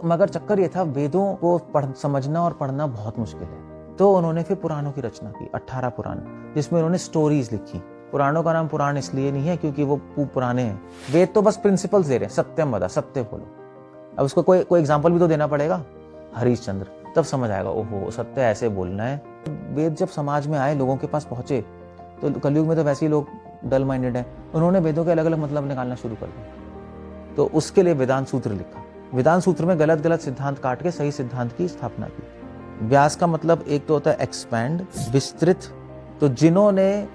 मगर चक्कर ये था, वेदों को समझना और पढ़ना बहुत मुश्किल है। तो उन्होंने फिर पुराणों की रचना की, 18 पुराण, जिसमें उन्होंने स्टोरीज लिखी। पुराणों का नाम पुराण इसलिए नहीं है क्योंकि वो पुराने हैं। वेद तो बस प्रिंसिपल्स दे रहे हैं, सत्यम वद, सत्य बोलो। अब उसको कोई एग्जाम्पल भी तो देना पड़ेगा, हरिश्चंद्र, तब समझ आएगा, ओहो सत्य ऐसे बोलना है। वेद जब समाज में आए, लोगों के पास पहुंचे, तो कलयुग में तो वैसे ही लोग डल माइंडेड हैं, उन्होंने वेदों के अलग अलग मतलब निकालना शुरू कर दिया। तो उसके लिए वेदांत सूत्र लिखा। वेदांत सूत्र में गलत गलत सिद्धांत काट के सही सिद्धांत की स्थापना की। व्यास का मतलब एक तो होता है एक्सपैंड, विस्तृत। तो जिन्होंने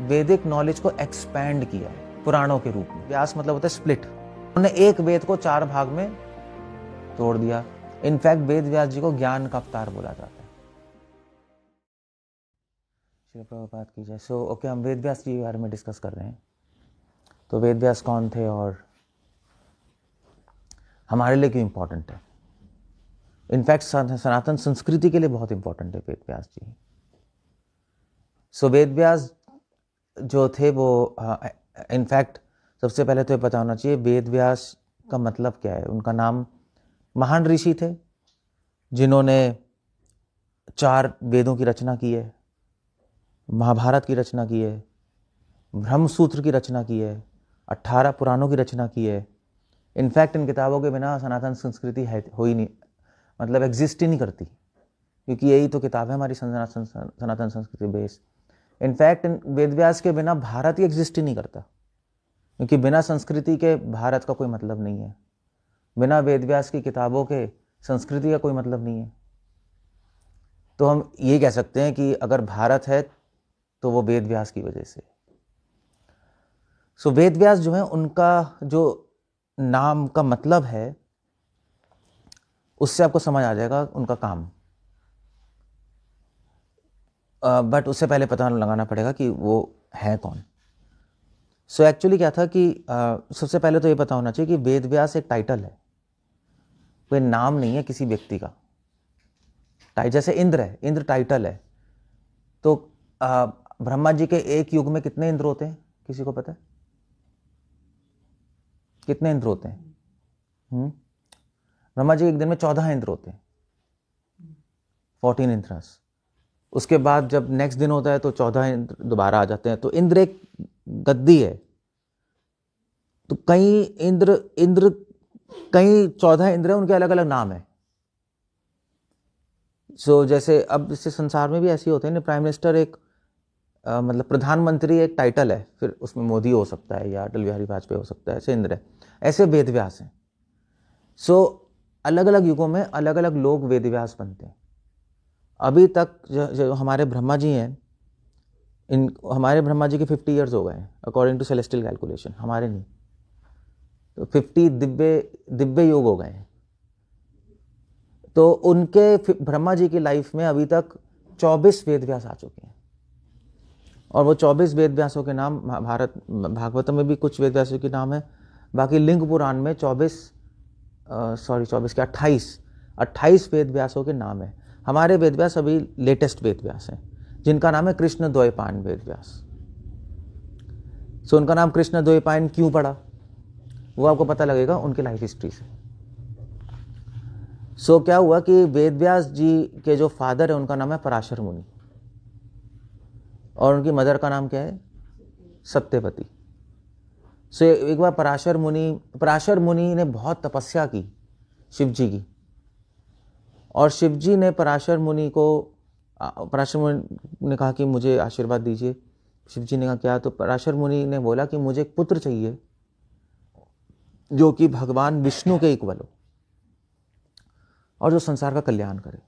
वैदिक नॉलेज को एक्सपैंड किया पुराणों के रूप में, व्यास मतलब होता है स्प्लिट। उन्होंने एक वेद को 4 भाग में तोड़ दिया। इनफैक्ट वेद व्यास जी को ज्ञान का अवतार बोला जाता है। श्री प्रभुपाद की जय। सो ओके, हम वेद व्यास जी के बारे में डिस्कस कर रहे हैं। तो वेद व्यास कौन थे और हमारे लिए क्यों इंपॉर्टेंट है। इनफैक्ट सनातन संस्कृति के लिए बहुत इंपॉर्टेंट है वेद व्यास जी। सो वेद व्यास जो थे वो इनफैक्ट सबसे पहले तो ये पता होना चाहिए वेद व्यास का मतलब क्या है। उनका नाम, महान ऋषि थे जिन्होंने 4 वेदों की रचना की है, महाभारत की रचना की है, ब्रह्मसूत्र की रचना की है, 18 पुराणों की रचना की है। इनफैक्ट इन किताबों के बिना सनातन संस्कृति है हो ही नहीं, मतलब एग्जिस्ट ही नहीं करती, क्योंकि यही तो किताब है हमारी सनातन संस्कृति बेस। इनफैक्ट वेद व्यास के बिना भारत ही एग्जिस्ट ही नहीं करता, क्योंकि बिना संस्कृति के भारत का कोई मतलब नहीं है। बिना वेद व्यास की किताबों के संस्कृति का कोई मतलब नहीं है। तो हम ये कह सकते हैं कि अगर भारत है तो वो वेद व्यास की वजह से। सो वेद व्यास जो है, उनका जो नाम का मतलब है, उससे आपको समझ आ जाएगा उनका काम। बट उससे पहले पता लगाना पड़ेगा कि वो है कौन। सो एक्चुअली क्या था कि सबसे पहले तो ये पता होना चाहिए कि वेद व्यास एक टाइटल है, कोई नाम नहीं है किसी व्यक्ति का। जैसे इंद्र है, इंद्र टाइटल है। तो ब्रह्मा जी के एक युग में कितने इंद्र होते हैं, किसी को पता है? कितने इंद्र होते हैं? ब्रह्मा जी एक दिन में 14 इंद्र होते हैं, 14 इंद्रस। उसके बाद जब नेक्स्ट दिन होता है तो 14 इंद्र दोबारा आ जाते हैं। तो इंद्र एक गद्दी है। तो कई 14 इंद्र हैं, उनके अलग अलग नाम है। सो जैसे अब इस संसार में भी ऐसे होते हैं, प्राइम मिनिस्टर एक मतलब प्रधानमंत्री एक टाइटल है, फिर उसमें मोदी हो सकता है या अटल बिहारी वाजपेयी हो सकता है, ऐसे इंद्र है। ऐसे वेद व्यास हैं। सो अलग अलग युगों में अलग अलग लोग वेद व्यास बनते हैं। अभी तक जो हमारे ब्रह्मा जी हैं, हमारे ब्रह्मा जी के 50 ईयर्स हो गए हैं अकॉर्डिंग टू सेलेस्टियल कैलकुलेशन, हमारे नहीं। तो 50 दिव्य योग हो गए हैं। तो उनके ब्रह्मा जी की लाइफ में अभी तक 24 वेद व्यास आ चुके हैं। और वो 24 वेद व्यासों के नाम, भागवतम में भी कुछ वेद व्यासों के नाम है, बाकी लिंग पुराण में 28 वेद व्यासों के नाम है। हमारे वेद व्यास अभी लेटेस्ट वेद व्यास हैं, जिनका नाम है कृष्ण द्वैपायन वेद व्यास। सो उनका नाम कृष्ण द्वैपायन क्यों पड़ा, वो आपको पता लगेगा उनकी लाइफ हिस्ट्री से। सो क्या हुआ कि वेद व्यास जी के जो फादर है उनका नाम है पराशर मुनि, और उनकी मदर का नाम क्या है? सत्यवती। सो एक बार पराशर मुनि ने बहुत तपस्या की शिव जी की, और शिव जी ने पराशर मुनि ने कहा कि मुझे आशीर्वाद दीजिए। शिव जी ने कहा क्या? तो पराशर मुनि ने बोला कि मुझे एक पुत्र चाहिए जो कि भगवान विष्णु के इक्वल हो और जो संसार का कल्याण करे।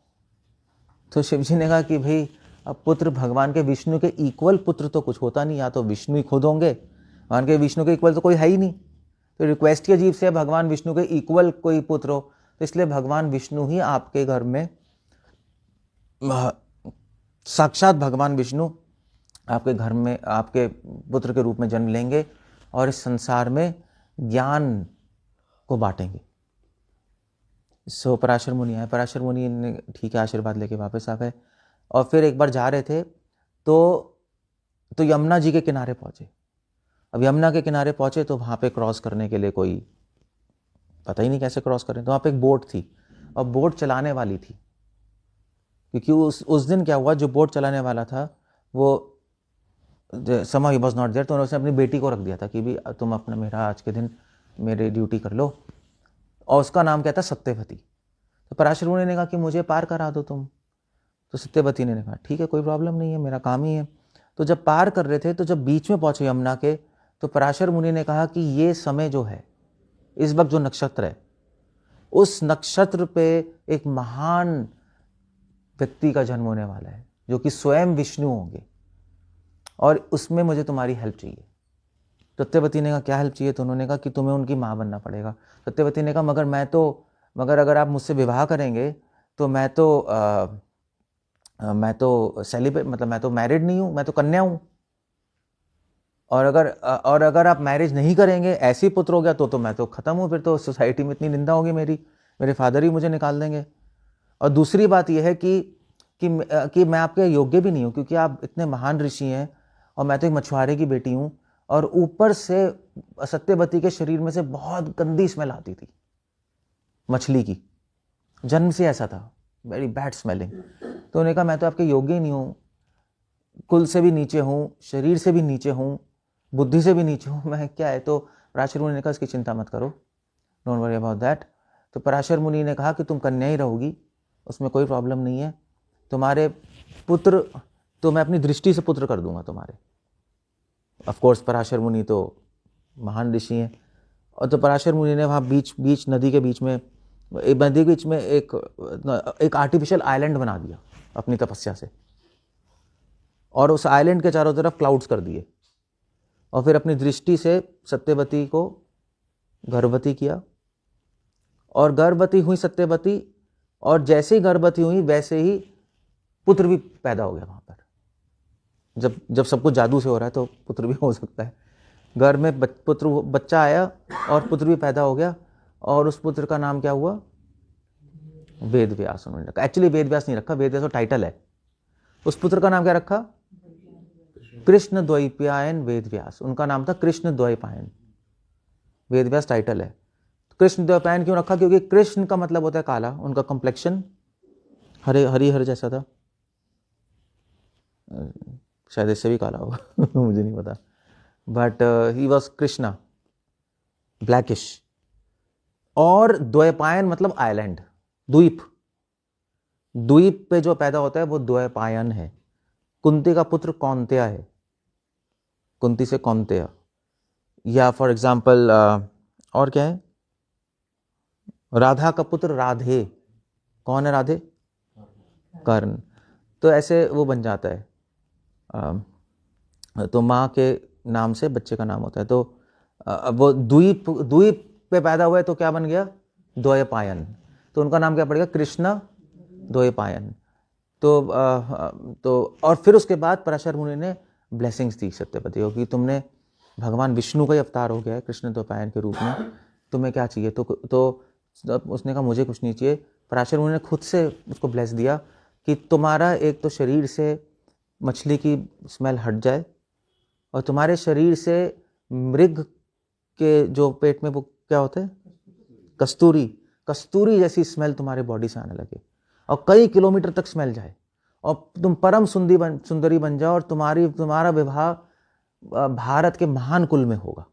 तो शिव जी ने कहा कि भाई अब पुत्र भगवान के विष्णु के इक्वल पुत्र तो कुछ होता नहीं, या तो विष्णु ही खुद होंगे, भगवान के विष्णु के इक्वल तो कोई है ही नहीं। तो रिक्वेस्ट की अजीब से, भगवान विष्णु के इक्वल कोई पुत्र हो, तो इसलिए भगवान विष्णु ही आपके घर में, साक्षात भगवान विष्णु आपके घर में आपके पुत्र के रूप में जन्म लेंगे और इस संसार में ज्ञान को बांटेंगे। सो पराशर मुनि आए। पराशर मुनि ने ठीक है आशीर्वाद लेके वापस आ गए, और फिर एक बार जा रहे थे तो यमुना जी के किनारे पहुंचे। अब यमुना के किनारे पहुंचे तो वहां पे क्रॉस करने के लिए कोई पता ही नहीं कैसे क्रॉस करें, तो वहां पे एक बोट थी। और बोट चलाने वाली थी, क्योंकि उस दिन क्या हुआ, जो बोट चलाने वाला था वो somehow he was not there, तो उन्होंने अपनी बेटी को रख दिया था कि भी तुम अपना मेरा आज के दिन मेरी ड्यूटी कर लो, और उसका नाम क्या था, सत्यवती। तो पराशर मुनि ने कहा कि मुझे पार करा दो तुम। तो सत्यवती ने कहा ठीक है, कोई प्रॉब्लम नहीं है, मेरा काम ही है। तो जब पार कर रहे थे, तो जब बीच में पहुंचे यमुना के, तो पराशर मुनि ने कहा कि ये समय जो है, इस वक्त जो नक्षत्र है, उस नक्षत्र पे एक महान व्यक्ति का जन्म होने वाला है, जो कि स्वयं विष्णु होंगे, और उसमें मुझे तुम्हारी हेल्प चाहिए। सत्यवती ने कहा क्या हेल्प चाहिए? तो उन्होंने कहा कि तुम्हें उनकी माँ बनना पड़ेगा। सत्यवती ने कहा मगर अगर आप मुझसे विवाह करेंगे तो मैं तो सेलिब्रेट, मतलब मैं तो मैरिड नहीं हूँ, मैं तो कन्या हूँ, और अगर आप मैरिज नहीं करेंगे, ऐसे ही पुत्र हो गया तो मैं तो खत्म हूँ, फिर तो सोसाइटी में इतनी निंदा होगी मेरी, मेरे फादर ही मुझे निकाल देंगे। और दूसरी बात यह है कि मैं आपके योग्य भी नहीं हूँ, क्योंकि आप इतने महान ऋषि हैं और मैं तो एक मछुआरे की बेटी हूँ, और ऊपर से सत्यवती के शरीर में से बहुत गंदी स्मेल आती थी, मछली की, जन्म से ऐसा था, वेरी बैड स्मेलिंग। तो उन्होंने कहा मैं तो आपके योग्य ही नहीं हूँ, कुल से भी नीचे हूँ, शरीर से भी नीचे हूँ, बुद्धि से भी नीचे हूँ, मैं क्या है? तो पराशर मुनि ने कहा इसकी चिंता मत करो, डोंट वरी अबाउट दैट। तो पराशर मुनि ने कहा कि तुम कन्या ही रहोगी, उसमें कोई प्रॉब्लम नहीं है, तुम्हारे पुत्र तो मैं अपनी दृष्टि से पुत्र कर दूंगा तुम्हारे। ऑफ कोर्स पराशर मुनि तो महान ऋषि हैं, और तो पराशर मुनि ने वहाँ बीच नदी के बीच में एक आर्टिफिशियल आइलैंड बना दिया अपनी तपस्या से, और उस आइलैंड के चारों तरफ क्लाउड्स कर दिए, और फिर अपनी दृष्टि से सत्यवती को गर्भवती किया, और गर्भवती हुई सत्यवती, और जैसे ही गर्भवती हुई वैसे ही पुत्र भी पैदा हो गया वहाँ पर। जब सब कुछ जादू से हो रहा है तो पुत्र भी हो सकता है। घर में बच्चा आया और पुत्र भी पैदा हो गया, और उस पुत्र का नाम क्या हुआ? वेद व्यास उन्होंने रखा। एक्चुअली वेद व्यास नहीं रखा, वेद व्यास तो टाइटल है। उस पुत्र का नाम क्या रखा? कृष्ण द्वैपायन वेद व्यास, उनका नाम था कृष्ण द्वैपायन। वेद व्यास टाइटल है। कृष्ण द्वैपायन क्यों रखा? क्योंकि कृष्ण का मतलब होता है काला, उनका कंप्लेक्शन हरिहर जैसा था, शायद इससे भी काला होगा मुझे नहीं पता, but he was Krishna, blackish. और द्वैपायन मतलब आइलैंड, द्वीप पे जो पैदा होता है वो द्वैपायन है। कुंती का पुत्र कौंतेय है, कुंती से कौंतेय, या फॉर एग्जाम्पल और क्या है, राधा का पुत्र राधे, कौन है राधे? कर्ण। तो ऐसे वो बन जाता है, तो माँ के नाम से बच्चे का नाम होता है। तो वो द्वीप पे पैदा हुआ है, तो क्या बन गया? द्वैपायन। तो उनका नाम क्या पड़ेगा? कृष्ण द्वैपायन। तो और फिर उसके बाद पराशर मुनि ने ब्लेसिंग्स दी सत्यवती को कि तुमने, भगवान विष्णु का ही अवतार हो गया है कृष्ण द्वैपायन के रूप में, तुम्हें क्या चाहिए? तो उसने कहा मुझे कुछ नहीं चाहिए। पराशर मुनि ने खुद से उसको ब्लेस दिया कि तुम्हारा एक तो शरीर से मछली की स्मेल हट जाए, और तुम्हारे शरीर से मृग के जो पेट में वो क्या होता है, कस्तूरी जैसी स्मेल तुम्हारे बॉडी से आने लगे, और कई किलोमीटर तक स्मेल जाए, और तुम परम सुंदरी बन जाओ, और तुम्हारा विवाह भारत के महान कुल में होगा।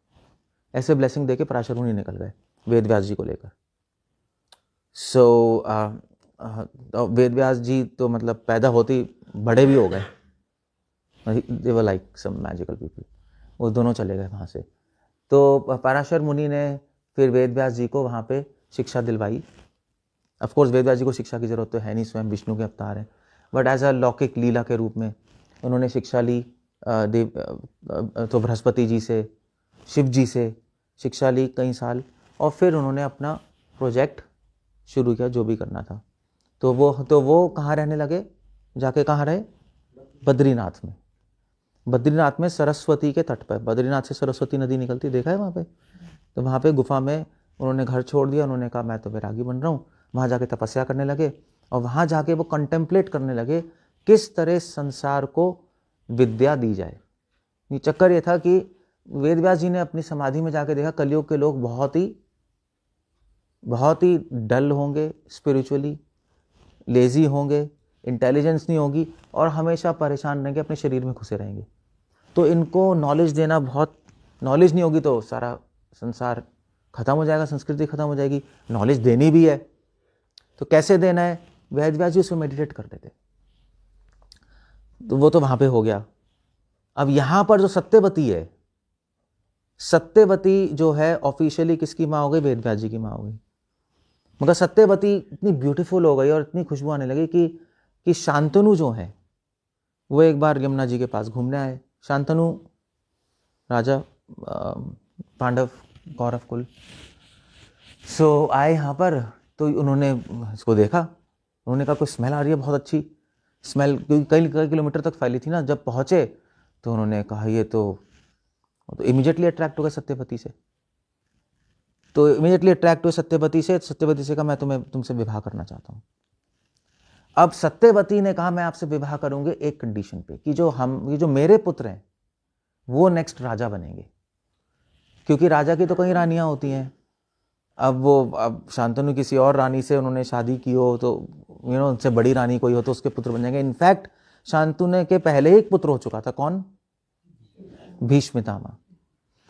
ऐसे ब्लेसिंग देके पराशर मुनि निकल गए वेद व्यास जी को लेकर। सो वेद व्यास जी तो मतलब पैदा होते ही बड़े भी हो गए, they were like some magical people, वो दोनों चले गए वहाँ से। तो पराशर मुनि ने फिर वेद व्यास जी को वहाँ पे शिक्षा दिलवाई। ऑफ कोर्स वेद व्यास जी को शिक्षा की जरूरत तो है नहीं, स्वयं विष्णु के अवतार हैं, बट एज अ लौकिक लीला के रूप में उन्होंने शिक्षा ली। तो बृहस्पति जी से, शिव जी से शिक्षा ली कई साल, और फिर उन्होंने अपना प्रोजेक्ट शुरू किया, जो भी करना था। तो वो कहाँ रहने लगे? जाके कहाँ रहे? बद्रीनाथ में। बद्रीनाथ में सरस्वती के तट पर, बद्रीनाथ से सरस्वती नदी निकलती, देखा है वहाँ पे? तो वहाँ पे गुफा में उन्होंने घर छोड़ दिया, उन्होंने कहा मैं तो वैरागी बन रहा हूँ। वहाँ जाके तपस्या करने लगे, और वहाँ जाके वो कंटेम्पलेट करने लगे किस तरह संसार को विद्या दी जाए। ये चक्कर ये था कि वेद व्यास जी ने अपनी समाधि में जाके देखा कलयुग के लोग बहुत ही बहुत ही डल होंगे, स्पिरिचुअली लेज़ी होंगे, इंटेलिजेंस नहीं होगी और हमेशा परेशान रहेंगे, अपने शरीर में घुसे रहेंगे। तो इनको नॉलेज देना बहुत, नॉलेज नहीं होगी तो सारा संसार खत्म हो जाएगा, संस्कृति खत्म हो जाएगी। नॉलेज देनी भी है तो कैसे देना है, वेद व्यास जी उसमें मेडिटेट करते थे, तो वो तो वहाँ पे हो गया। अब यहाँ पर जो सत्यवती है, सत्यवती जो है ऑफिशियली किसकी माँ हो गई, वेद व्यास जी की माँ हो गई। मगर सत्यवती इतनी ब्यूटीफुल हो गई और इतनी खुशबू आने लगी कि शांतनु जो है वो एक बार यमुना जी के पास घूमने आए। शांतनु राजा पांडव कौरव कुल, सो आए यहाँ पर, तो उन्होंने इसको देखा, उन्होंने कहा कोई स्मेल आ रही है बहुत अच्छी स्मेल, क्योंकि कई किलोमीटर तक फैली थी ना। जब पहुँचे तो उन्होंने कहा ये तो इमीडिएटली अट्रैक्ट हो गए सत्यवती से। तो इमीडिएटली अट्रैक्ट हुए सत्यवती से कहा मैं तुमसे विवाह करना चाहता हूँ। अब सत्यवती ने कहा मैं आपसे विवाह करूंगी एक कंडीशन पे कि ये जो मेरे पुत्र हैं वो नेक्स्ट राजा बनेंगे, क्योंकि राजा की तो कई रानियां होती हैं। अब शांतनु किसी और रानी से उन्होंने शादी की हो तो उनसे बड़ी रानी कोई हो तो उसके पुत्र बन जाएंगे। इनफैक्ट शांतनु के पहले ही एक पुत्र हो चुका था, कौन, भीष्मितामा।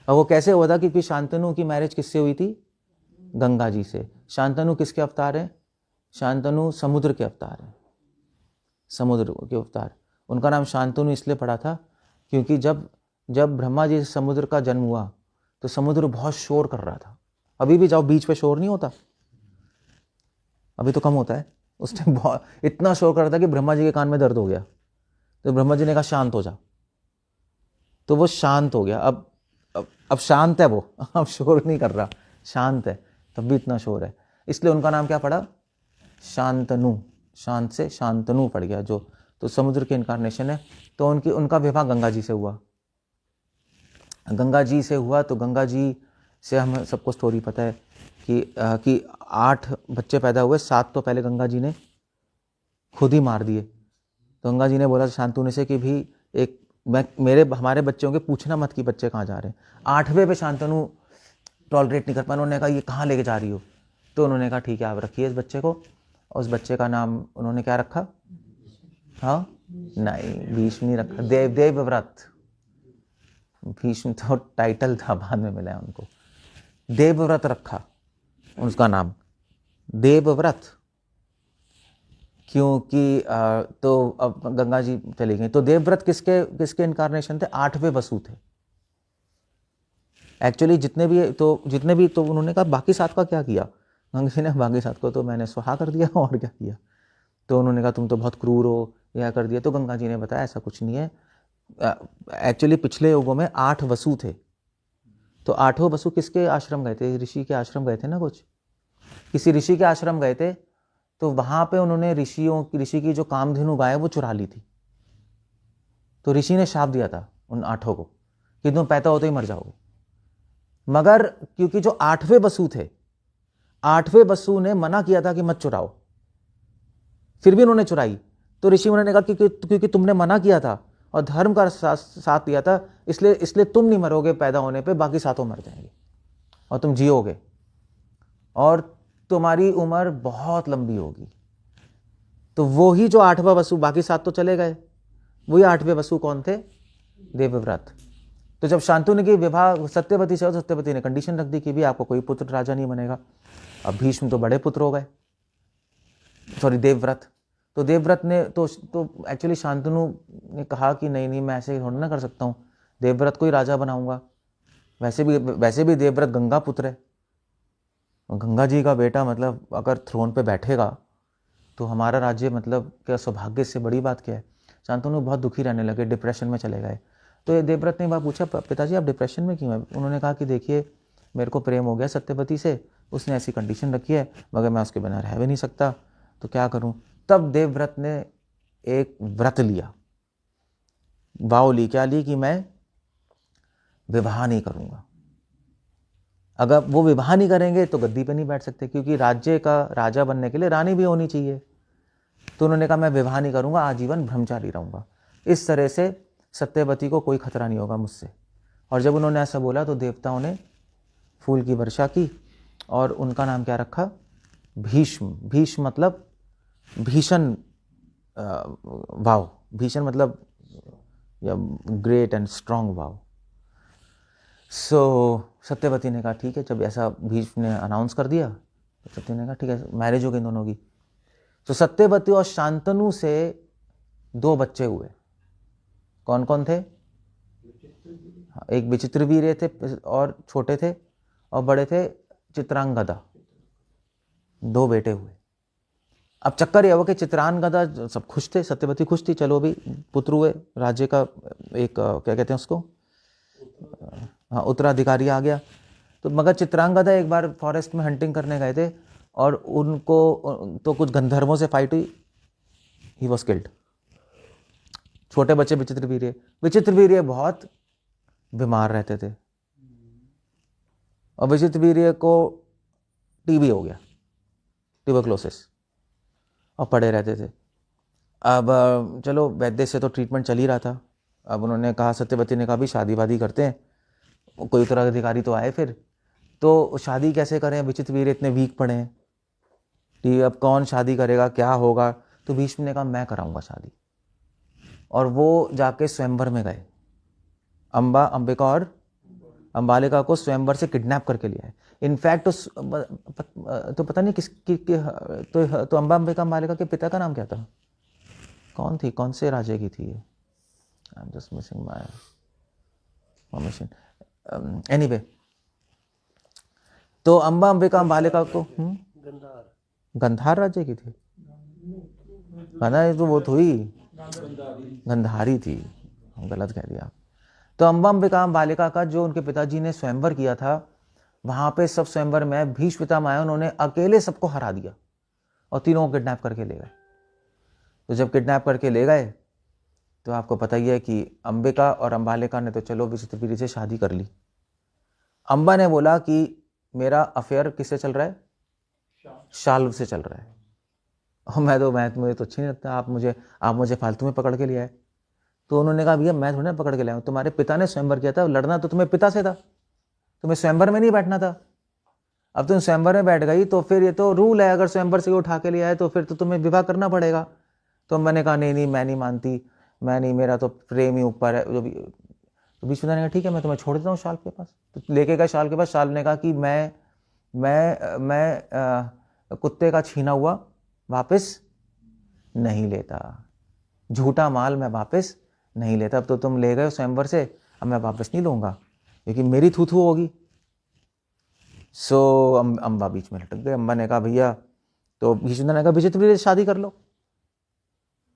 अब वो कैसे हुआ था, क्योंकि शांतनु की मैरिज किससे हुई थी, गंगा जी से। शांतनु किसके अवतार हैं, शांतनु समुद्र के अवतार हैं, समुद्र के अवतार। उनका नाम शांतनु इसलिए पड़ा था क्योंकि जब ब्रह्मा जी से समुद्र का जन्म हुआ तो समुद्र बहुत शोर कर रहा था। अभी भी जाओ बीच पे शोर नहीं होता, अभी तो कम होता है, उस टाइम बहुत इतना शोर कर रहा था कि ब्रह्मा जी के कान में दर्द हो गया। तो ब्रह्मा जी ने कहा शांत हो जा, तो वो शांत हो गया। अब शांत है वो, अब शोर नहीं कर रहा, शांत है, तब भी इतना शोर है, इसलिए उनका नाम क्या पड़ा, शांतनु। शांत से शांतनु पड़ गया जो, तो समुद्र की इनकारनेशन है। तो उनका विवाह गंगा जी से हुआ, गंगा जी से हुआ। तो गंगा जी से हम सबको स्टोरी पता है कि 8 बच्चे पैदा हुए, 7 तो पहले गंगा जी ने खुद ही मार दिए। तो गंगा जी ने बोला शांतनु से कि भी हमारे बच्चे होंगे, पूछना मत कि बच्चे कहाँ जा रहे हैं। 8वें पे शांतनु टॉलरेट नहीं कर पाए, उन्होंने कहा ये कहाँ लेके जा रही हो। तो उन्होंने कहा ठीक है आप रखिए इस बच्चे को। और उस बच्चे का नाम उन्होंने क्या रखा, हाँ नहीं भीष्म नहीं रखा, देवव्रत। भीष्म तो टाइटल था, बाद में मिला है उनको। देवव्रत रखा उसका नाम, देवव्रत, क्योंकि तो अब गंगा जी चली गई। तो देवव्रत किसके इनकारनेशन थे, 8वें वसु थे एक्चुअली। जितने भी तो उन्होंने कहा बाकी 7 का क्या किया, गंगा जी ने बाकी 7 को तो मैंने स्वाहा कर दिया और क्या किया। तो उन्होंने कहा तुम तो बहुत क्रूर हो, यह कर दिया। तो गंगा जी ने बताया ऐसा कुछ नहीं है, एक्चुअली पिछले युगों में 8 वसु थे। तो 8 वसु किसके आश्रम गए थे, ऋषि के आश्रम गए थे ना, कुछ किसी ऋषि के आश्रम गए थे। तो वहां पे उन्होंने ऋषि की जो कामधेनु गाय वो चुरा ली थी। तो ऋषि ने शाप दिया था उन 8 को कि तुम पैदा होते ही मर जाओगे। मगर क्योंकि जो 8वें वसु थे, 8वें वसु ने मना किया था कि मत चुराओ, फिर भी उन्होंने चुराई। तो ऋषि मुनि ने कहा क्योंकि तुमने मना किया था और धर्म का साथ दिया था, इसलिए तुम नहीं मरोगे पैदा होने पे, बाकी 7 मर जाएंगे और तुम जियोगे और तुम्हारी उम्र बहुत लंबी होगी। तो वो ही जो 8वां वसु, बाकी 7 तो चले गए, वही 8वें वसु कौन थे, देवव्रत। तो जब शांतनु की विवाह सत्यवती से, सत्यवती ने कंडीशन रख दी कि भी आपको कोई पुत्र राजा नहीं बनेगा। अब भीष्म तो बड़े पुत्र हो गए, सॉरी देवव्रत। तो देवव्रत ने तो एक्चुअली शांतनु ने कहा कि नहीं मैं ऐसे थोड़ा ना कर सकता हूँ, देवव्रत को ही राजा बनाऊंगा। वैसे भी देवव्रत गंगा पुत्र है, गंगा जी का बेटा, मतलब अगर थ्रोन पे बैठेगा तो हमारा राज्य, मतलब क्या सौभाग्य से बड़ी बात क्या है। शांतनु बहुत दुखी रहने लगे, डिप्रेशन में चले गए। तो ये देवव्रत ने बात पूछा पिताजी आप डिप्रेशन में क्यों है। उन्होंने कहा कि देखिए मेरे को प्रेम हो गया सत्यवती से, उसने ऐसी कंडीशन रखी है, मगर मैं उसके बिना रह भी नहीं सकता, तो क्या करूं। तब देवव्रत ने एक व्रत लिया, वाव ली, क्या ली कि मैं विवाह नहीं करूंगा। अगर वो विवाह नहीं करेंगे तो गद्दी पे नहीं बैठ सकते, क्योंकि राज्य का राजा बनने के लिए रानी भी होनी चाहिए। तो उन्होंने कहा मैं विवाह नहीं करूंगा, आजीवन ब्रह्मचारी रहूंगा। इस तरह से सत्यवती को कोई खतरा नहीं होगा मुझसे। और जब उन्होंने ऐसा बोला तो देवताओं ने फूल की वर्षा की और उनका नाम क्या रखा? भीष्म। भीष्म मतलब भीषण वाव, भीषण मतलब ग्रेट एंड स्ट्रॉन्ग वाव। सो सत्यवती ने कहा ठीक है, जब ऐसा भीष्म ने अनाउंस कर दिया तो सत्यवती ने कहा ठीक है, मैरिज हो गई दोनों की। तो सत्यवती और शांतनु से 2 बच्चे हुए। कौन कौन थे? एक विचित्रवीर्य थे और छोटे थे, और बड़े थे चित्रांगदा। 2 बेटे हुए। अब चक्कर यह हुआ कि चित्रांगदा सब खुश थे, सत्यवती खुश थी, चलो भी पुत्र हुए, राज्य का एक क्या कहते हैं उसको, हाँ, उत्तराधिकारी आ गया। तो मगर चित्रांगदा एक बार फॉरेस्ट में हंटिंग करने गए थे और उनको तो कुछ गंधर्वों से फाइट हुई, ही वॉज किल्ड। छोटे बच्चे विचित्रवीर्य, विचित्रवीर्य बहुत बीमार रहते थे और विचित्रवीर्य को टीबी हो गया, ट्यूबरक्लोसिस, और पड़े रहते थे। अब चलो वैद्य से तो ट्रीटमेंट चल ही रहा था। अब उन्होंने कहा, सत्यवती ने कहा भी शादी वादी करते हैं, कोई उत्तराधिकारी तो आए फिर, तो शादी कैसे करें, विचित्रवीर्य इतने वीक पड़े हैं कि अब कौन शादी करेगा, क्या होगा। तो भीष्म ने कहा मैं कराऊंगा शादी, और वो जाके स्वयंवर में गए। अंबिका और अंबालिका को स्वयंवर से किडनैप करके लिया है। इनफैक्ट तो पता नहीं तो अंबिका अंबालिका के पिता का नाम क्या था, कौन थी, कौन से राजे की थी ये? I am just missing my information. Anyway, तो अंबिका अंबालिका को गंधार राज्य की थी। गंधार तो वो हुई, गंधारी थी, गलत कह दिया। तो अंबिका अंबालिका का जो उनके पिताजी ने स्वयंवर किया था, वहां पे सब स्वयंवर में भीष्म पितामह आए, उन्होंने अकेले सबको हरा दिया और तीनों को किडनैप करके ले गए। तो जब किडनैप करके ले गए तो आपको पता ही है कि अंबिका और अंबालिका ने तो चलो विचित्रवीर्य से शादी कर ली। अंबा ने बोला कि मेरा अफेयर किससे चल रहा है? शाल्व से चल रहा है, और मुझे तो अच्छी नहीं लगता, आप मुझे फालतू में पकड़ के ले आए। तो उन्होंने कहा भैया मैं थोड़ा ना पकड़ के लाया हूँ, तुम्हारे पिता ने स्वयंवर किया था, लड़ना तो तुम्हें पिता से था, तुम्हें स्वयंवर में नहीं बैठना था। अब तुम स्वयंवर में बैठ गई तो फिर ये तो रूल है, अगर स्वयंवर से उठा के ले आए तो फिर तो तुम्हें विवाह करना पड़ेगा। तो मैंने कहा नहीं मैं नहीं मानती, मैं नहीं, मेरा तो प्रेम ही ऊपर है। जो भी तो विश्वनाथ ने कहा ठीक है मैं तुम्हें छोड़ देता हूँ शाल के पास। तो लेके गए शाल के पास। शाल ने कहा कि मैं कुत्ते का छीना हुआ वापस नहीं लेता, झूठा माल मैं वापस नहीं लेता। अब तो तुम ले गए स्वयंवर से, अब मैं वापस नहीं लूँगा क्योंकि मेरी थू होगी। सो अम्बा बीच में लटक गए। अम्बा ने कहा भैया, तो भीष्म ने कहा विचित्रवीर्य से शादी कर लो।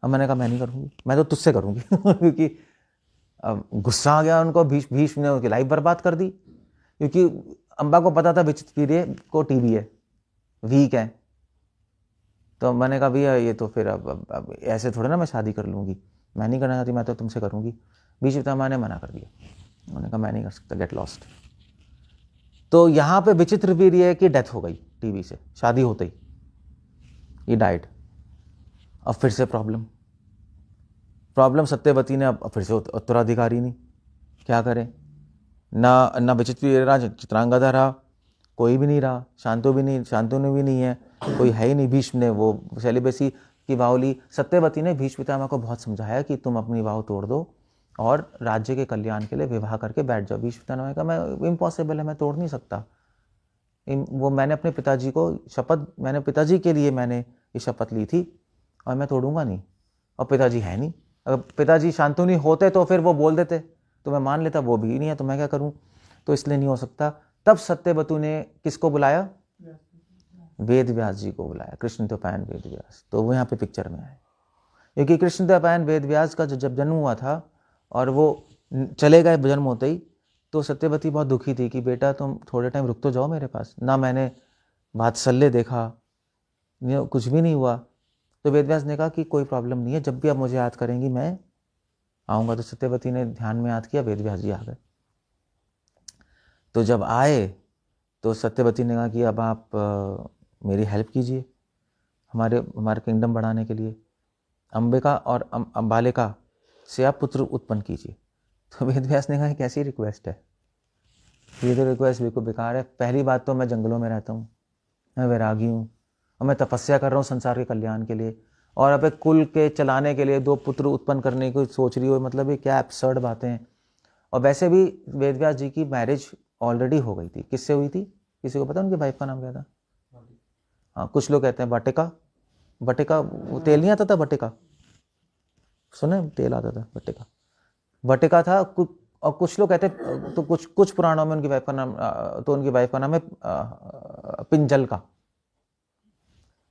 अम्बा ने कहा मैं नहीं करूँगी, मैं तो तुझसे करूँगी क्योंकि अब गुस्सा आ गया उनको, भीष्म ने उनकी लाइफ बर्बाद कर दी। क्योंकि अम्बा को पता था विचित्रवीर्य को टीबी है, वीक है। तो अम्बा ने कहा भैया ये तो फिर अब ऐसे थोड़ा ना मैं शादी कर लूँगी, मैं नहीं करना चाहती, मैं तो तुमसे करूँगी। भीष्म पितामह ने मना कर दिया, उन्होंने कहा मैं नहीं कर सकता, गेट लॉस्ट। तो यहाँ पे विचित्रवीर्य की डेथ हो गई टीबी से, शादी होते ही ये डाइड। अब फिर से प्रॉब्लम सत्यवती ने अब फिर से उत्तराधिकारी नहीं, क्या करें? ना विचित्रवीर्य रहा, चित्रांगदा रहा, कोई भी नहीं रहा, शांतनु भी नहीं है, कोई है ही नहीं। भीष्म ने वो सेलिबेसी की वाव ली। सत्यवती ने भीष्म पितामह को बहुत समझाया कि तुम अपनी वाव तोड़ दो और राज्य के कल्याण के लिए विवाह करके बैठ जाओ। भीष्म पितामह ने कहा मैं इम्पॉसिबल है, मैं तोड़ नहीं सकता। वो मैंने अपने पिताजी को मैंने पिताजी के लिए मैंने ये शपथ ली थी और मैं तोड़ूंगा नहीं। और पिताजी है नहीं, अगर पिताजी शांतनु होते तो फिर वो बोल देते तो मैं मान लेता, वो भी नहीं है तो मैं क्या करूं? तो इसलिए नहीं हो सकता। तब सत्यवतु ने किसको बुलाया? वेद व्यास जी को बुलाया, कृष्णद्वैपायन वेद व्यास। तो वो यहाँ पे पिक्चर में आए क्योंकि कृष्णद्वैपायन वेद व्यास का जब जन्म हुआ था और वो चले गए जन्म होते ही, तो सत्यवती बहुत दुखी थी कि बेटा तुम थोड़े टाइम रुक तो जाओ मेरे पास, ना मैंने वात्सल्य देखा, कुछ भी नहीं हुआ। तो वेदव्यास ने कहा कि कोई प्रॉब्लम नहीं है, जब भी आप मुझे याद करेंगी मैं आऊँगा। तो सत्यवती ने ध्यान में याद किया, वेदव्यास जी आ गए। तो जब आए तो सत्यवती ने कहा कि अब आप मेरी हेल्प कीजिए हमारे किंगडम बढ़ाने के लिए, अंबिका और अंबालिका से आप पुत्र उत्पन्न कीजिए। तो वेदव्यास ने कहा कैसी रिक्वेस्ट है? ये तो रिक्वेस्ट बिल्कुल बेकार है। पहली बात तो मैं जंगलों में रहता हूँ, मैं वैरागी हूँ और मैं तपस्या कर रहा हूँ संसार के कल्याण के लिए, और अब एक कुल के चलाने के लिए 2 पुत्र उत्पन्न करने की सोच रही हो, मतलब ये क्या एब्सर्ड बातें हैं। और वैसे भी वेदव्यास जी की मैरिज ऑलरेडी हो गई थी। किससे हुई थी? किसी को पता उनकी वाइफ का नाम क्या था? हाँ, कुछ लोग कहते हैं बटिका। बटिका, वो तेल नहीं आता था बटिका, सुने? तेल आता था बटिका, बटिका था। और कुछ लोग कहते हैं, तो कुछ पुराणों में उनकी वाइफ का नाम, तो उनकी वाइफ का नाम है पिंजल का।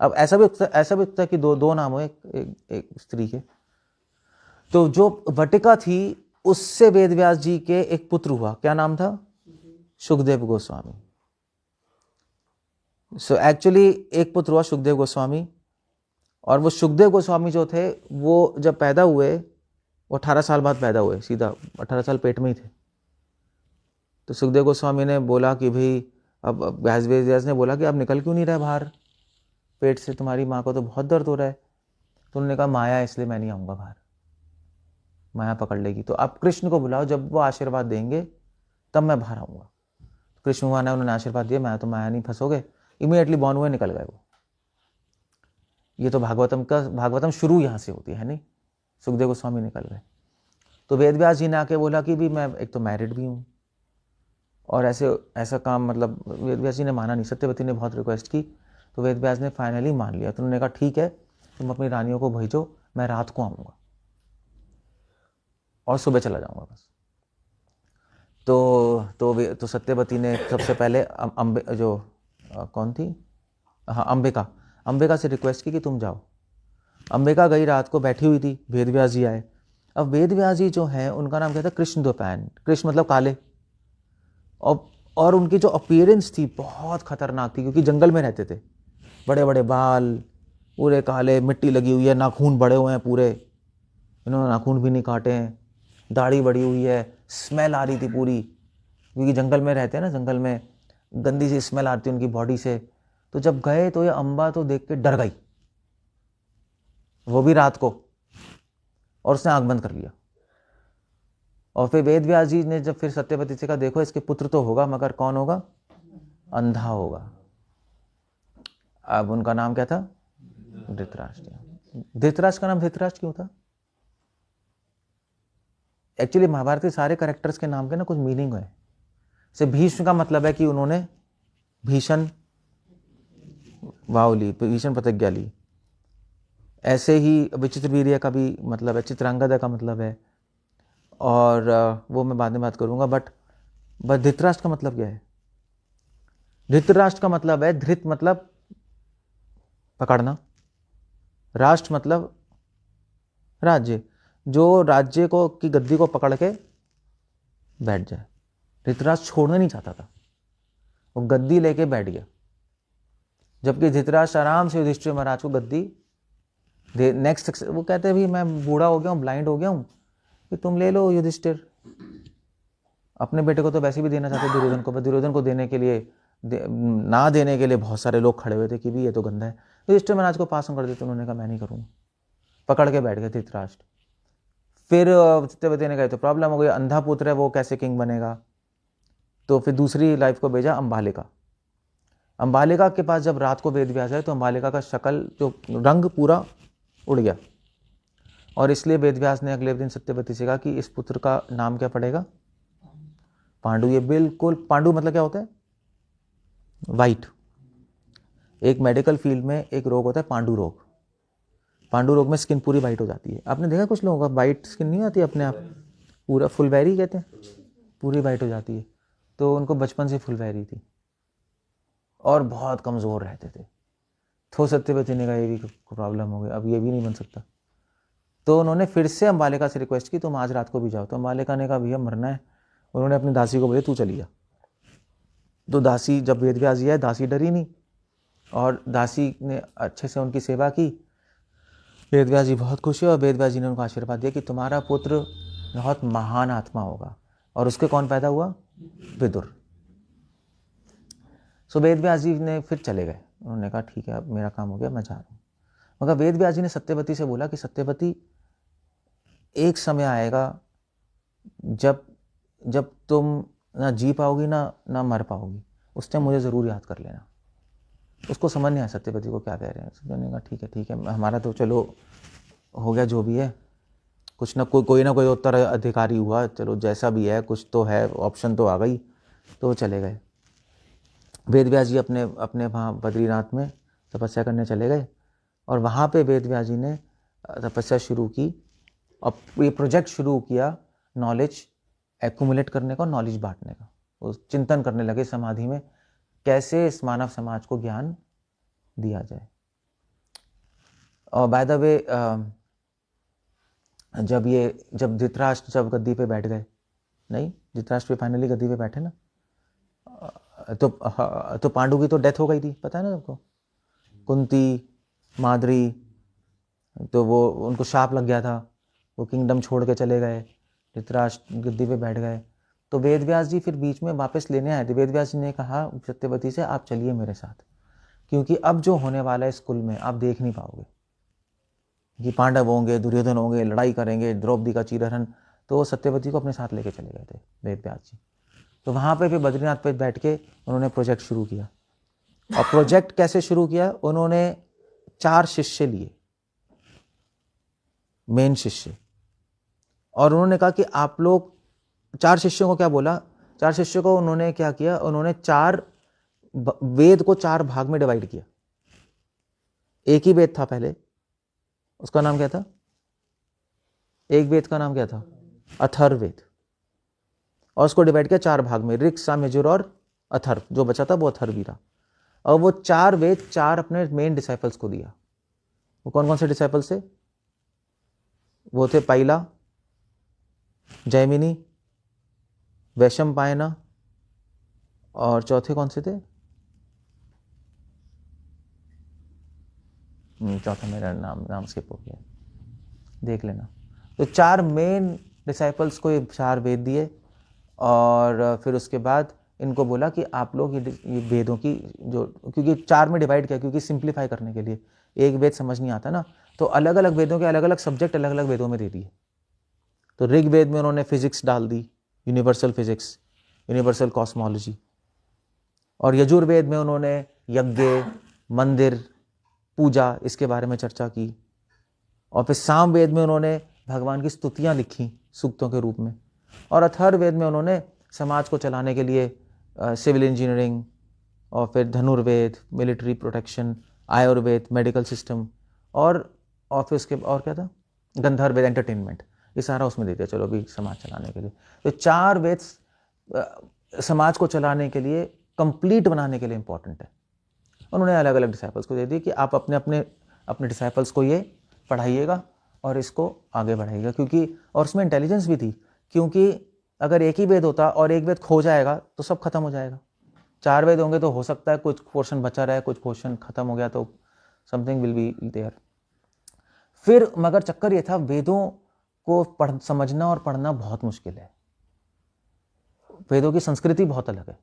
अब ऐसा भी होता है कि दो नाम हो एक स्त्री के। तो जो बटिका थी उससे वेदव्यास जी के एक पुत्र हुआ। क्या नाम था? सुखदेव गोस्वामी। सो एक्चुअली एक पुत्र हुआ सुखदेव गोस्वामी, और वो सुखदेव गोस्वामी जो थे वो जब पैदा हुए, वो 18 साल बाद पैदा हुए, सीधा 18 साल पेट में ही थे। तो सुखदेव गोस्वामी ने बोला कि भाई, अब व्यास ने बोला कि अब निकल क्यों नहीं रहा बाहर पेट से, तुम्हारी माँ को तो बहुत दर्द हो रहा है। तो उन्होंने कहा माया, इसलिए मैं नहीं आऊँगा बाहर, माया पकड़ लेगी। तो आप कृष्ण को बुलाओ, जब वो आशीर्वाद देंगे तब मैं बाहर आऊँगा। कृष्ण भगवान ने उन्होंने आशीर्वाद दिया, मैं तो माया नहीं फंसोगे। इमीडिएटली बॉर्न हुए, निकल गए वो। ये तो भागवतम शुरू यहाँ से होती है नहीं? सुखदेव गोस्वामी निकल गए। तो वेदव्यास जी ने आके बोला कि भी मैं एक तो मैरिड भी हूँ, और ऐसा काम, मतलब वेदव्यास जी ने माना नहीं, सत्यवती ने बहुत रिक्वेस्ट की, तो वेदव्यास ने फाइनली मान लिया। तो उन्होंने कहा ठीक है, तुम अपनी रानियों को भेजो, मैं रात को आऊँगा और सुबह चला जाऊँगा बस। तो सत्यवती ने सबसे पहले कौन थी, हाँ, अंबिका से रिक्वेस्ट की कि तुम जाओ। अंबिका गई, रात को बैठी हुई थी, वेदव्यास जी आए। अब वेदव्यास जी जो हैं उनका नाम क्या था? कृष्णद्वैपायन। कृष्ण मतलब काले। और उनकी जो अपीयरेंस थी बहुत खतरनाक थी, क्योंकि जंगल में रहते थे, बड़े बड़े बाल, पूरे काले, मिट्टी लगी हुई है, नाखून बड़े हुए हैं पूरे, इन्होंने नाखून भी नहीं काटे हैं, दाढ़ी बड़ी हुई है, स्मेल आ रही थी पूरी, क्योंकि जंगल में रहते हैं ना, जंगल में गंदी सी स्मेल आती है उनकी बॉडी से। तो जब गए तो ये अम्बा तो देख के डर गई, वो भी रात को, और उसने आंख बंद कर लिया। और फिर वेदव्यास जी ने जब फिर सत्यवती से कहा, देखो इसके पुत्र तो होगा, मगर कौन होगा? अंधा होगा। अब उनका नाम क्या था? धृतराष्ट्र। धृतराष्ट्र का नाम धृतराष्ट्र क्यों था? एक्चुअली महाभारत के सारे कैरेक्टर्स के नाम के ना कुछ मीनिंग है। से भीष्म का मतलब है कि उन्होंने भीषण वाव ली, भीषण प्रतिज्ञा ली। ऐसे ही विचित्र वीर्य का भी मतलब है, चित्रांगदा का मतलब है, और वो मैं बाद में बात करूंगा। बट धृतराष्ट्र का मतलब क्या है? धृतराष्ट्र का मतलब है, धृत मतलब पकड़ना, राष्ट्र मतलब राज्य, जो राज्य को की गद्दी को पकड़ के बैठ जाए। धृतराष्ट्र छोड़ना नहीं चाहता था, वो गद्दी लेके बैठ गया, जबकि धृतराष्ट्र आराम से युधिष्ठिर महाराज को गद्दी नेक्स्ट, वो कहते हैं भी मैं बूढ़ा हो गया हूँ, ब्लाइंड हो गया हूँ, कि तुम ले लो युधिष्ठिर। अपने बेटे को तो वैसे भी देना चाहते दुर्योधन को, पर दुर्योधन को देने के लिए ना देने के लिए बहुत सारे लोग खड़े हुए थे कि भी ये तो गंदा है। युधिष्ठिर महाराज को पास कर देते, उन्होंने कहा मैं नहीं करूँगा, पकड़ के बैठ गए धृतराष्ट्र। फिर सत्यवती ने कहा तो प्रॉब्लम हो गई, अंधा पुत्र है, वो कैसे किंग बनेगा? तो फिर दूसरी लाइफ को भेजा अंबालिका। अंबालिका के पास जब रात को वेदव्यास आए तो अंबालिका का शक्ल जो रंग पूरा उड़ गया, और इसलिए वेदव्यास ने अगले दिन सत्यवती से कहा कि इस पुत्र का नाम क्या पड़ेगा? पांडु। ये बिल्कुल, पांडु मतलब क्या होता है? वाइट। एक मेडिकल फील्ड में एक रोग होता है पांडु रोग। पांडु रोग में स्किन पूरी वाइट हो जाती है। आपने देखा कुछ लोगों का वाइट स्किन नहीं आती अपने आप, पूरा फुलवैरी कहते हैं, पूरी वाइट हो जाती है। तो उनको बचपन से फुलवैरी थी और बहुत कमज़ोर रहते थे। तो सत्यवती ने कहा ये भी प्रॉब्लम हो गई, अब ये भी नहीं बन सकता। तो उन्होंने फिर से अंबालिका से रिक्वेस्ट की, तुम आज रात को भी जाओ। तो अंबालिका ने कहा भैया मरना है। उन्होंने अपनी दासी को बोले तू चली जा। तो दासी, जब वेदव्यास जी आए, दासी डरी नहीं, और दासी ने अच्छे से उनकी सेवा की। वेदव्यास जी बहुत खुश हुए, और वेदव्यास जी ने उनको आशीर्वाद दिया कि तुम्हारा पुत्र बहुत महान आत्मा होगा। और उसके कौन पैदा हुआ? विदुर। सो वेदव्यास जी ने फिर चले गए, उन्होंने कहा ठीक है अब मेरा काम हो गया, मैं जा रहा हूँ। मगर वेदव्यास जी ने सत्यवती से बोला कि सत्यवती, एक समय आएगा जब तुम ना जी पाओगी ना मर पाओगी, उस टाइम मुझे ज़रूर याद कर लेना। उसको समझ नहीं आया सत्यवती को क्या कह रहे हैं। समझने का ठीक है, हमारा तो चलो हो गया जो भी है, कुछ ना कोई ना कोई उत्तर अधिकारी हुआ, चलो जैसा भी है कुछ तो है, ऑप्शन तो आ गई, तो चले गए। वेद व्यास जी अपने वहाँ बद्रीनाथ में तपस्या करने चले गए और वहाँ पे वेद व्यास जी ने तपस्या शुरू की और ये प्रोजेक्ट शुरू किया नॉलेज एक्यूमुलेट करने का, नॉलेज बांटने का। वो चिंतन करने लगे समाधि में कैसे इस मानव समाज को ज्ञान दिया जाए। और बाय द वे जब धृतराष्ट्र जब गद्दी पे बैठ गए, नहीं धृतराष्ट्र पे फाइनली गद्दी पे बैठे ना, तो पांडु की तो डेथ हो गई थी, पता है ना सबको। कुंती, माद्री, तो वो उनको शाप लग गया था, वो किंगडम छोड़ के चले गए, धृतराष्ट्र गद्दी पे बैठ गए। तो वेद व्यास जी फिर बीच में वापस लेने आए थे। वेद व्यास जी ने कहा सत्यवती से, आप चलिए मेरे साथ, क्योंकि अब जो होने वाला है स्कूल में आप देख नहीं पाओगे कि पांडव होंगे, दुर्योधन होंगे, लड़ाई करेंगे, द्रौपदी का चीरहरण। तो सत्यवती को अपने साथ लेके चले गए थे वेद व्यास जी। तो वहाँ पे फिर बद्रीनाथ पे बैठ के उन्होंने प्रोजेक्ट शुरू किया। और प्रोजेक्ट कैसे शुरू किया, उन्होंने 4 शिष्य लिए, मेन शिष्य, और उन्होंने कहा कि आप लोग 4 शिष्यों को क्या बोला, 4 शिष्यों को उन्होंने क्या किया, उन्होंने 4 वेद को 4 भाग में डिवाइड किया। एक ही वेद था पहले, उसका नाम क्या था, एक वेद का नाम क्या था, अथर्ववेद, और उसको डिवाइड किया 4 भाग में, ऋक, साम, यजुर और अथर्व। जो बचा था वो अथर्व ही रहा। और वो 4 वेद 4 अपने मेन डिसाइपल्स को दिया। वो कौन कौन से डिसाइपल्स थे, वो थे पाइला, जैमिनी, वैशंपायना, और चौथे कौन से थे, चौथा मेरा नाम स्किप हो गया, देख लेना। तो 4 मेन डिसाइपल्स को ये 4 वेद दिए, और फिर उसके बाद इनको बोला कि आप लोग ये वेदों की जो, क्योंकि 4 में डिवाइड किया क्योंकि सिंप्लीफाई करने के लिए, एक वेद समझ नहीं आता ना, तो अलग अलग वेदों के अलग अलग सब्जेक्ट अलग अलग वेदों में दे दिए। तो ऋग्वेद में उन्होंने फिजिक्स डाल दी, यूनिवर्सल फिजिक्स, यूनिवर्सल कॉस्मोलॉजी। और यजुर्वेद में उन्होंने यज्ञ, मंदिर, पूजा, इसके बारे में चर्चा की। और फिर सामवेद में उन्होंने भगवान की स्तुतियाँ लिखी सूक्तों के रूप में। और अथर्ववेद में उन्होंने समाज को चलाने के लिए सिविल इंजीनियरिंग, और फिर Dhanurveda, military protection, Ayurveda, medical system, और फिर उसके और क्या था, गंधर्ववेद, एंटरटेनमेंट, ये सारा उसमें दे दिया। चलो अभी समाज चलाने के लिए तो 4 वेद समाज को चलाने के लिए, कंप्लीट बनाने के लिए इंपॉर्टेंट है। उन्होंने अलग अलग डिसाइपल्स को दे दी कि आप अपने अपने अपने डिसाइपल्स को ये पढ़ाइएगा और इसको आगे बढ़ाइएगा। क्योंकि और उसमें इंटेलिजेंस भी थी, क्योंकि अगर एक ही वेद होता और एक वेद खो जाएगा तो सब खत्म हो जाएगा। 4 वेद होंगे तो हो सकता है कुछ पोर्शन बचा रहे, कुछ पोर्शन खत्म हो गया तो समथिंग विल बी देयर। फिर मगर चक्कर ये था, वेदों को समझना और पढ़ना बहुत मुश्किल है, वेदों की संस्कृति बहुत अलग है।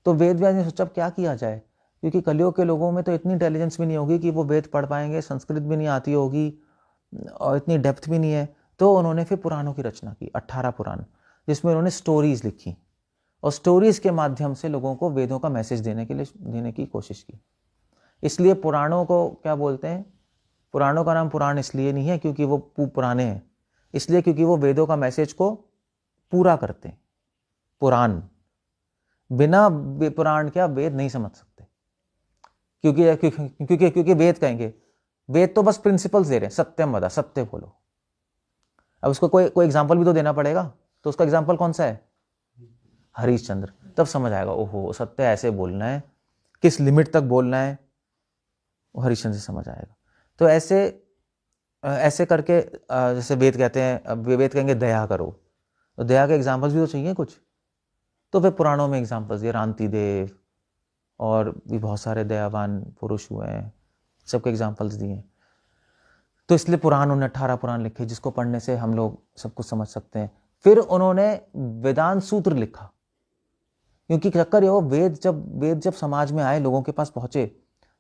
तो वेद व्यास ने सोचा अब क्या किया जाए, क्योंकि कलियुग के लोगों में तो इतनी इंटेलिजेंस भी नहीं होगी कि वो वेद पढ़ पाएंगे, संस्कृत भी नहीं आती होगी और इतनी डेप्थ भी नहीं है। तो उन्होंने फिर पुराणों की रचना की, 18 पुराण, जिसमें उन्होंने स्टोरीज लिखी और स्टोरीज के माध्यम से लोगों को वेदों का मैसेज देने की कोशिश की। इसलिए पुराणों को क्या बोलते हैं, पुराणों का नाम पुराण इसलिए नहीं है क्योंकि वो पुराने हैं, इसलिए क्योंकि वो वेदों का मैसेज को पूरा करते हैं। पुराण, बिना पुराण क्या वेद नहीं समझ सकते, क्योंकि वेद कहेंगे, वेद तो बस प्रिंसिपल्स दे रहे हैं, सत्यम वदा, सत्य बोलो। अब उसको कोई एग्जांपल भी तो देना पड़ेगा, तो उसका एग्जांपल कौन सा है, हरिश्चंद्र। तब समझ आएगा, ओहो सत्य ऐसे बोलना है, किस लिमिट तक बोलना है, वो हरिश्चंद्र से समझ आएगा। तो ऐसे करके जैसे वेद कहते हैं, वेद कहेंगे दया करो, तो दया के एग्जाम्पल्स भी तो चाहिए कुछ, तो फिर पुराणों में एग्जाम्पल्स दिए, रांति देव और भी बहुत सारे दयावान पुरुष हुए हैं, सबके एग्जाम्पल्स दिए। तो इसलिए पुराण, उन्होंने 18 पुराण लिखे जिसको पढ़ने से हम लोग सब कुछ समझ सकते हैं। फिर उन्होंने वेदांत सूत्र लिखा, क्योंकि चक्कर ये हो, वेद जब समाज में आए, लोगों के पास पहुंचे,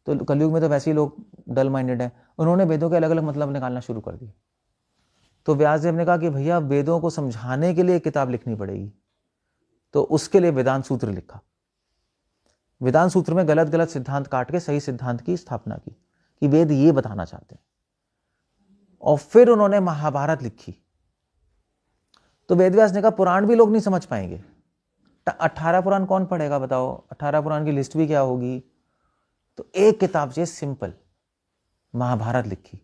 तो कलयुग में तो वैसे ही लोग डल माइंडेड हैं, उन्होंने वेदों के अलग अलग मतलब निकालना शुरू कर दिए। तो व्यासदेव ने कहा कि भैया वेदों को समझाने के लिए किताब लिखनी पड़ेगी। तो उसके लिए वेदांत सूत्र लिखा। वेदांत सूत्र में गलत गलत सिद्धांत काट के सही सिद्धांत की स्थापना की कि वेद ये बताना चाहते हैं। और फिर उन्होंने महाभारत लिखी। तो वेदव्यास ने कहा पुराण भी लोग नहीं समझ पाएंगे, 18 पुराण कौन पढ़ेगा बताओ, 18 पुराण की लिस्ट भी क्या होगी। तो एक किताब से सिंपल महाभारत लिखी।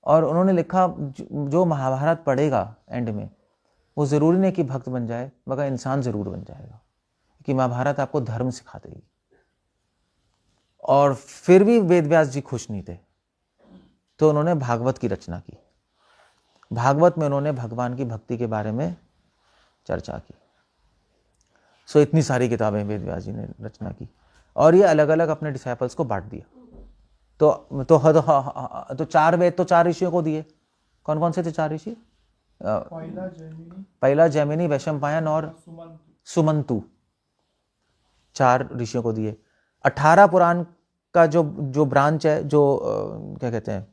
और उन्होंने लिखा जो महाभारत पढ़ेगा एंड में वो जरूरी नहीं कि भक्त बन जाए, मगर इंसान जरूर बन जाएगा, कि महाभारत आपको धर्म सिखा देगी। और फिर भी वेदव्यास जी खुश नहीं थे, तो उन्होंने भागवत की रचना की। भागवत में उन्होंने भगवान की भक्ति के बारे में चर्चा की। सो इतनी सारी किताबें वेदव्यास जी ने रचना की और ये अलग अलग अपने डिसाइपल्स को बांट दिया। तो 4 वेद तो 4 ऋषियों को दिए। कौन कौन से थे 4 ऋषि? पहला जैमिनी, वैशंपायन और सुमंतु, 4 ऋषियों को दिए। 18 पुराण का जो ब्रांच है, जो क्या कहते हैं,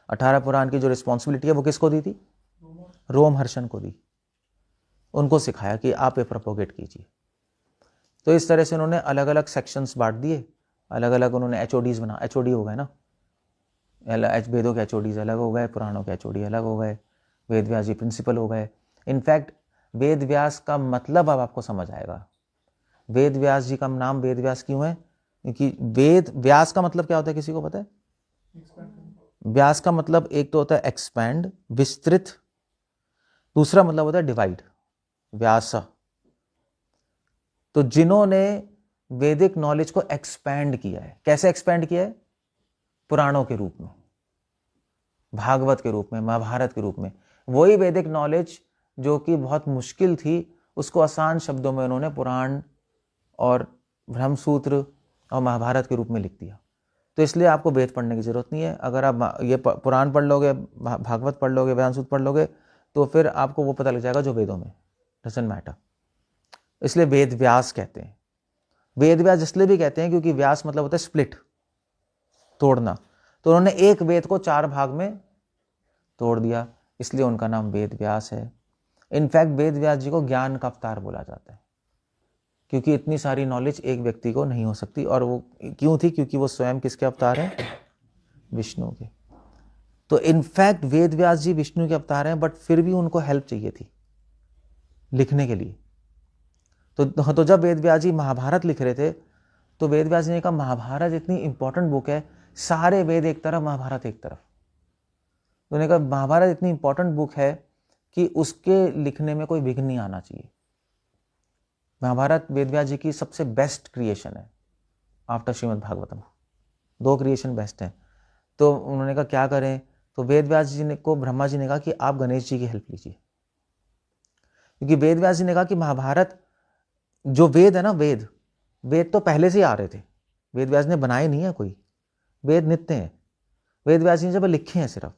18 पुराण की जो रिस्पॉन्सिबिलिटी है वो किसको दी थी? रोमहर्षण को दी। उनको सिखाया कि आप ये प्रोपोगेट कीजिए। तो इस तरह से उन्होंने अलग अलग सेक्शंस बांट दिए, अलग अलग उन्होंने एचओडीज बना। एचओडी हो गए ना, वेदों के एचओडीज अलग हो गए, पुराणों के एचओडी अलग हो गए, वेदव्यास जी प्रिंसिपल हो गए। इनफैक्ट वेदव्यास का मतलब अब आपको समझ आएगा। वेदव्यास जी का नाम वेदव्यास क्यों है? क्योंकि वेद व्यास का मतलब क्या होता है, किसी को पता है? व्यास का मतलब एक तो होता है एक्सपैंड, विस्तृत, दूसरा मतलब होता है डिवाइड, व्यास। तो जिन्होंने वैदिक नॉलेज को एक्सपैंड किया है, कैसे एक्सपैंड किया है? पुराणों के रूप में, भागवत के रूप में, महाभारत के रूप में। वही वैदिक नॉलेज जो कि बहुत मुश्किल थी, उसको आसान शब्दों में उन्होंने पुराण और ब्रह्मसूत्र और महाभारत के रूप में लिख दिया। तो इसलिए आपको वेद पढ़ने की जरूरत नहीं है। अगर आप ये पुराण पढ़ लोगे, भागवत पढ़ लोगे, वेदांत सूत्र पढ़ लोगे, तो फिर आपको वो पता लग जाएगा जो वेदों में, डजंट मैटर। इसलिए वेद व्यास कहते हैं। वेद व्यास इसलिए भी कहते हैं क्योंकि व्यास मतलब होता है स्प्लिट, तोड़ना। तो उन्होंने एक वेद को 4 भाग में तोड़ दिया, इसलिए उनका नाम वेद व्यास है। इनफैक्ट वेद व्यास जी को ज्ञान का अवतार बोला जाता है, क्योंकि इतनी सारी नॉलेज एक व्यक्ति को नहीं हो सकती। और वो क्यों थी? क्योंकि वो स्वयं किसके अवतार हैं? विष्णु के। तो इनफैक्ट वेद व्यास जी विष्णु के अवतार हैं, बट फिर भी उनको हेल्प चाहिए थी लिखने के लिए। तो जब वेद व्यास जी महाभारत लिख रहे थे, तो वेद व्यास जी ने कहा महाभारत इतनी इंपॉर्टेंट बुक है, सारे वेद एक तरफ, महाभारत एक तरफ। तो उन्होंने कहा महाभारत इतनी इंपॉर्टेंट बुक है कि उसके लिखने में कोई विघ्न नहीं आना चाहिए। महाभारत वेदव्यास जी की सबसे बेस्ट क्रिएशन है after Shrimad Bhagavatam. 2 creation best हैं। तो उन्होंने कहा क्या करें? तो वेदव्यास जी ने को ब्रह्मा जी ने कहा कि आप गणेश जी की हेल्प लीजिए, क्योंकि वेदव्यास जी ने कहा कि महाभारत जो वेद है ना, वेद तो पहले से ही आ रहे थे, वेदव्यास ने बनाए नहीं है कोई, वेद नित्य हैं। वेदव्यास जी ने जब लिखे हैं सिर्फ,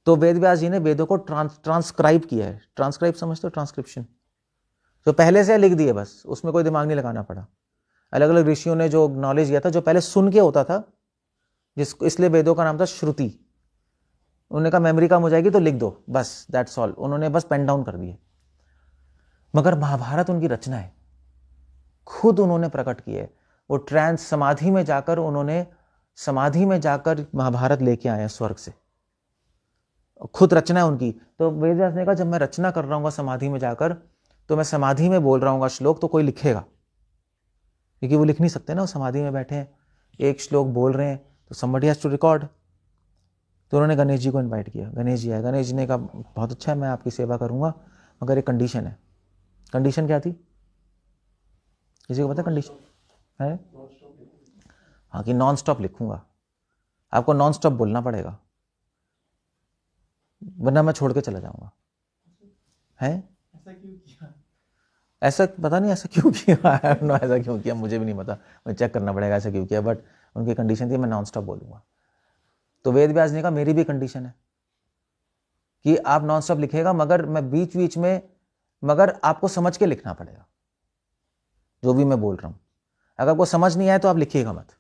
तो वेदव्यास जी ने वेदों को ट्रांसक्राइब किया है। ट्रांसक्राइब समझते हो? ट्रांसक्रिप्शन। तो पहले से लिख दिए, बस उसमें कोई दिमाग नहीं लगाना पड़ा। अलग अलग ऋषियों ने जो नॉलेज दिया था, जो पहले सुन के होता था, जिसको इसलिए वेदों का नाम था श्रुति। उन्होंने कहा मेमोरी कम हो जाएगी तो लिख दो, बस दैट्स ऑल। उन्होंने बस पेन डाउन कर दिए। मगर महाभारत उनकी रचना है, खुद उन्होंने प्रकट की है। वो ट्रांस समाधि में जाकर, उन्होंने समाधि में जाकर महाभारत लेके आए हैं स्वर्ग से, खुद रचना है उनकी। तो वेदव्यास ने कहा जब मैं रचना कर रहा हूँ समाधि में जाकर, तो मैं समाधि में बोल रहा हूँ श्लोक, तो कोई लिखेगा, क्योंकि वो लिख नहीं सकते ना, वो समाधि में बैठे हैं, एक श्लोक बोल रहे हैं, तो somebody has to record। तो उन्होंने गणेश जी को इनवाइट किया। गणेश जी आए। गणेश जी ने कहा बहुत अच्छा है, मैं आपकी सेवा करूंगा, मगर एक कंडीशन है। कंडीशन क्या थी? किसी को पता कंडीशन है? हाँ, कि नॉन स्टॉप लिखूंगा, आपको नॉन स्टॉप बोलना पड़ेगा, वरना मैं छोड़ के चला जाऊंगा। है ऐसा पता नहीं ऐसा क्यों किया, ऐसा क्यों किया मुझे भी नहीं पता, मुझे चेक करना पड़ेगा ऐसा क्यों किया, बट उनकी कंडीशन थी मैं नॉन स्टॉप बोलूंगा। तो वेदव्यास ने कहा मेरी भी कंडीशन है कि आप नॉन स्टॉप लिखेगा, मगर मैं बीच बीच में, मगर आपको समझ के लिखना पड़ेगा जो भी मैं बोल रहा हूं। अगर आपको समझ नहीं आए तो आप लिखिएगा मत।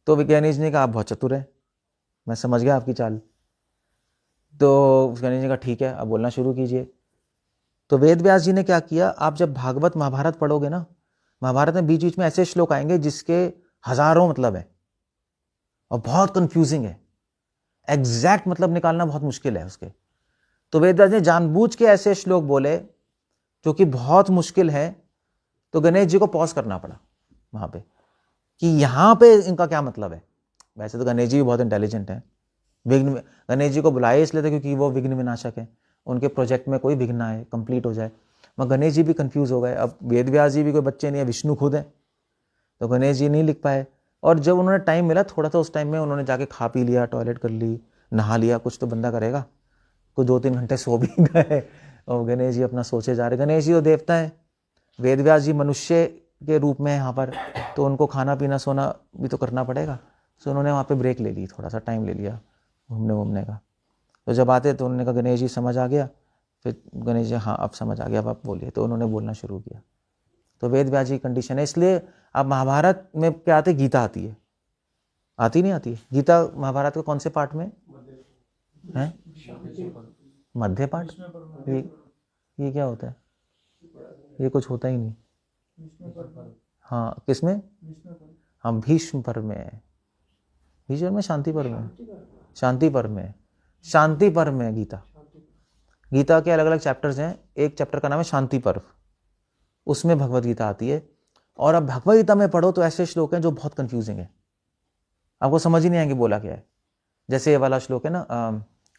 तो गणेश जी ने कहा आप बहुत चतुर है, मैं समझ गया आपकी चाल। तो गणेश जी ने कहा ठीक है, अब बोलना शुरू कीजिए। तो वेद व्यास जी ने क्या किया, आप जब भागवत महाभारत पढ़ोगे ना, महाभारत में बीच बीच में ऐसे श्लोक आएंगे जिसके हजारों मतलब है और बहुत कंफ्यूजिंग है, एग्जैक्ट मतलब निकालना बहुत मुश्किल है उसके। तो वेद व्यास ने जानबूझ के ऐसे श्लोक बोले जो कि बहुत मुश्किल है, तो गणेश जी को पॉज करना पड़ा वहां पे कि यहां पे इनका क्या मतलब है। वैसे तो गणेश जी भी बहुत इंटेलिजेंट हैं, विघ्न, गणेश जी को बुलाए इसलिए था क्योंकि वो विघ्न विनाशक है, उनके प्रोजेक्ट में कोई विघ्न आए, कंप्लीट हो जाए। मगर गणेश जी भी कंफ्यूज हो गए। अब वेद व्यास जी भी कोई बच्चे नहीं है, विष्णु खुद है, तो गणेश जी नहीं लिख पाए। और जब उन्होंने टाइम मिला थोड़ा, तो उस टाइम में उन्होंने जाके खा पी लिया, टॉयलेट कर ली, नहा लिया, कुछ तो बंदा करेगा, कुछ 2-3 घंटे सो भी गए और गणेश जी अपना सोचे जा रहे। गणेश जी तो देवता है, वेद व्यास जी मनुष्य के रूप में यहाँ पर, तो उनको खाना पीना सोना भी तो करना पड़ेगा। तो उन्होंने वहाँ पे ब्रेक ले ली, थोड़ा सा टाइम ले लिया घूमने का। तो जब आते तो उन्होंने कहा गणेश जी समझ आ गया, फिर गणेश जी हाँ अब समझ आ गया, अब आप बोलिए। तो उन्होंने बोलना शुरू किया। तो वेद व्यास जी कंडीशन है, इसलिए अब महाभारत में क्या आते, गीता आती है, आती नहीं आती है गीता महाभारत के कौन से पार्ट में है? मध्य पार्ट। ये क्या होता है? ये कुछ होता ही नहीं। हाँ किसमें? हाँ भीष्म पर्व में है, भीष्म में, शांति पर्व में, शांति पर्व में, शांति पर्व में गीता। गीता के अलग अलग चैप्टर्स हैं, एक चैप्टर का नाम है शांति पर्व, उसमें भगवत गीता आती है। और अब भगवत गीता में पढ़ो तो ऐसे श्लोक हैं जो बहुत कंफ्यूजिंग है, आपको समझ ही नहीं आएंगे बोला क्या है। जैसे ये वाला श्लोक है ना,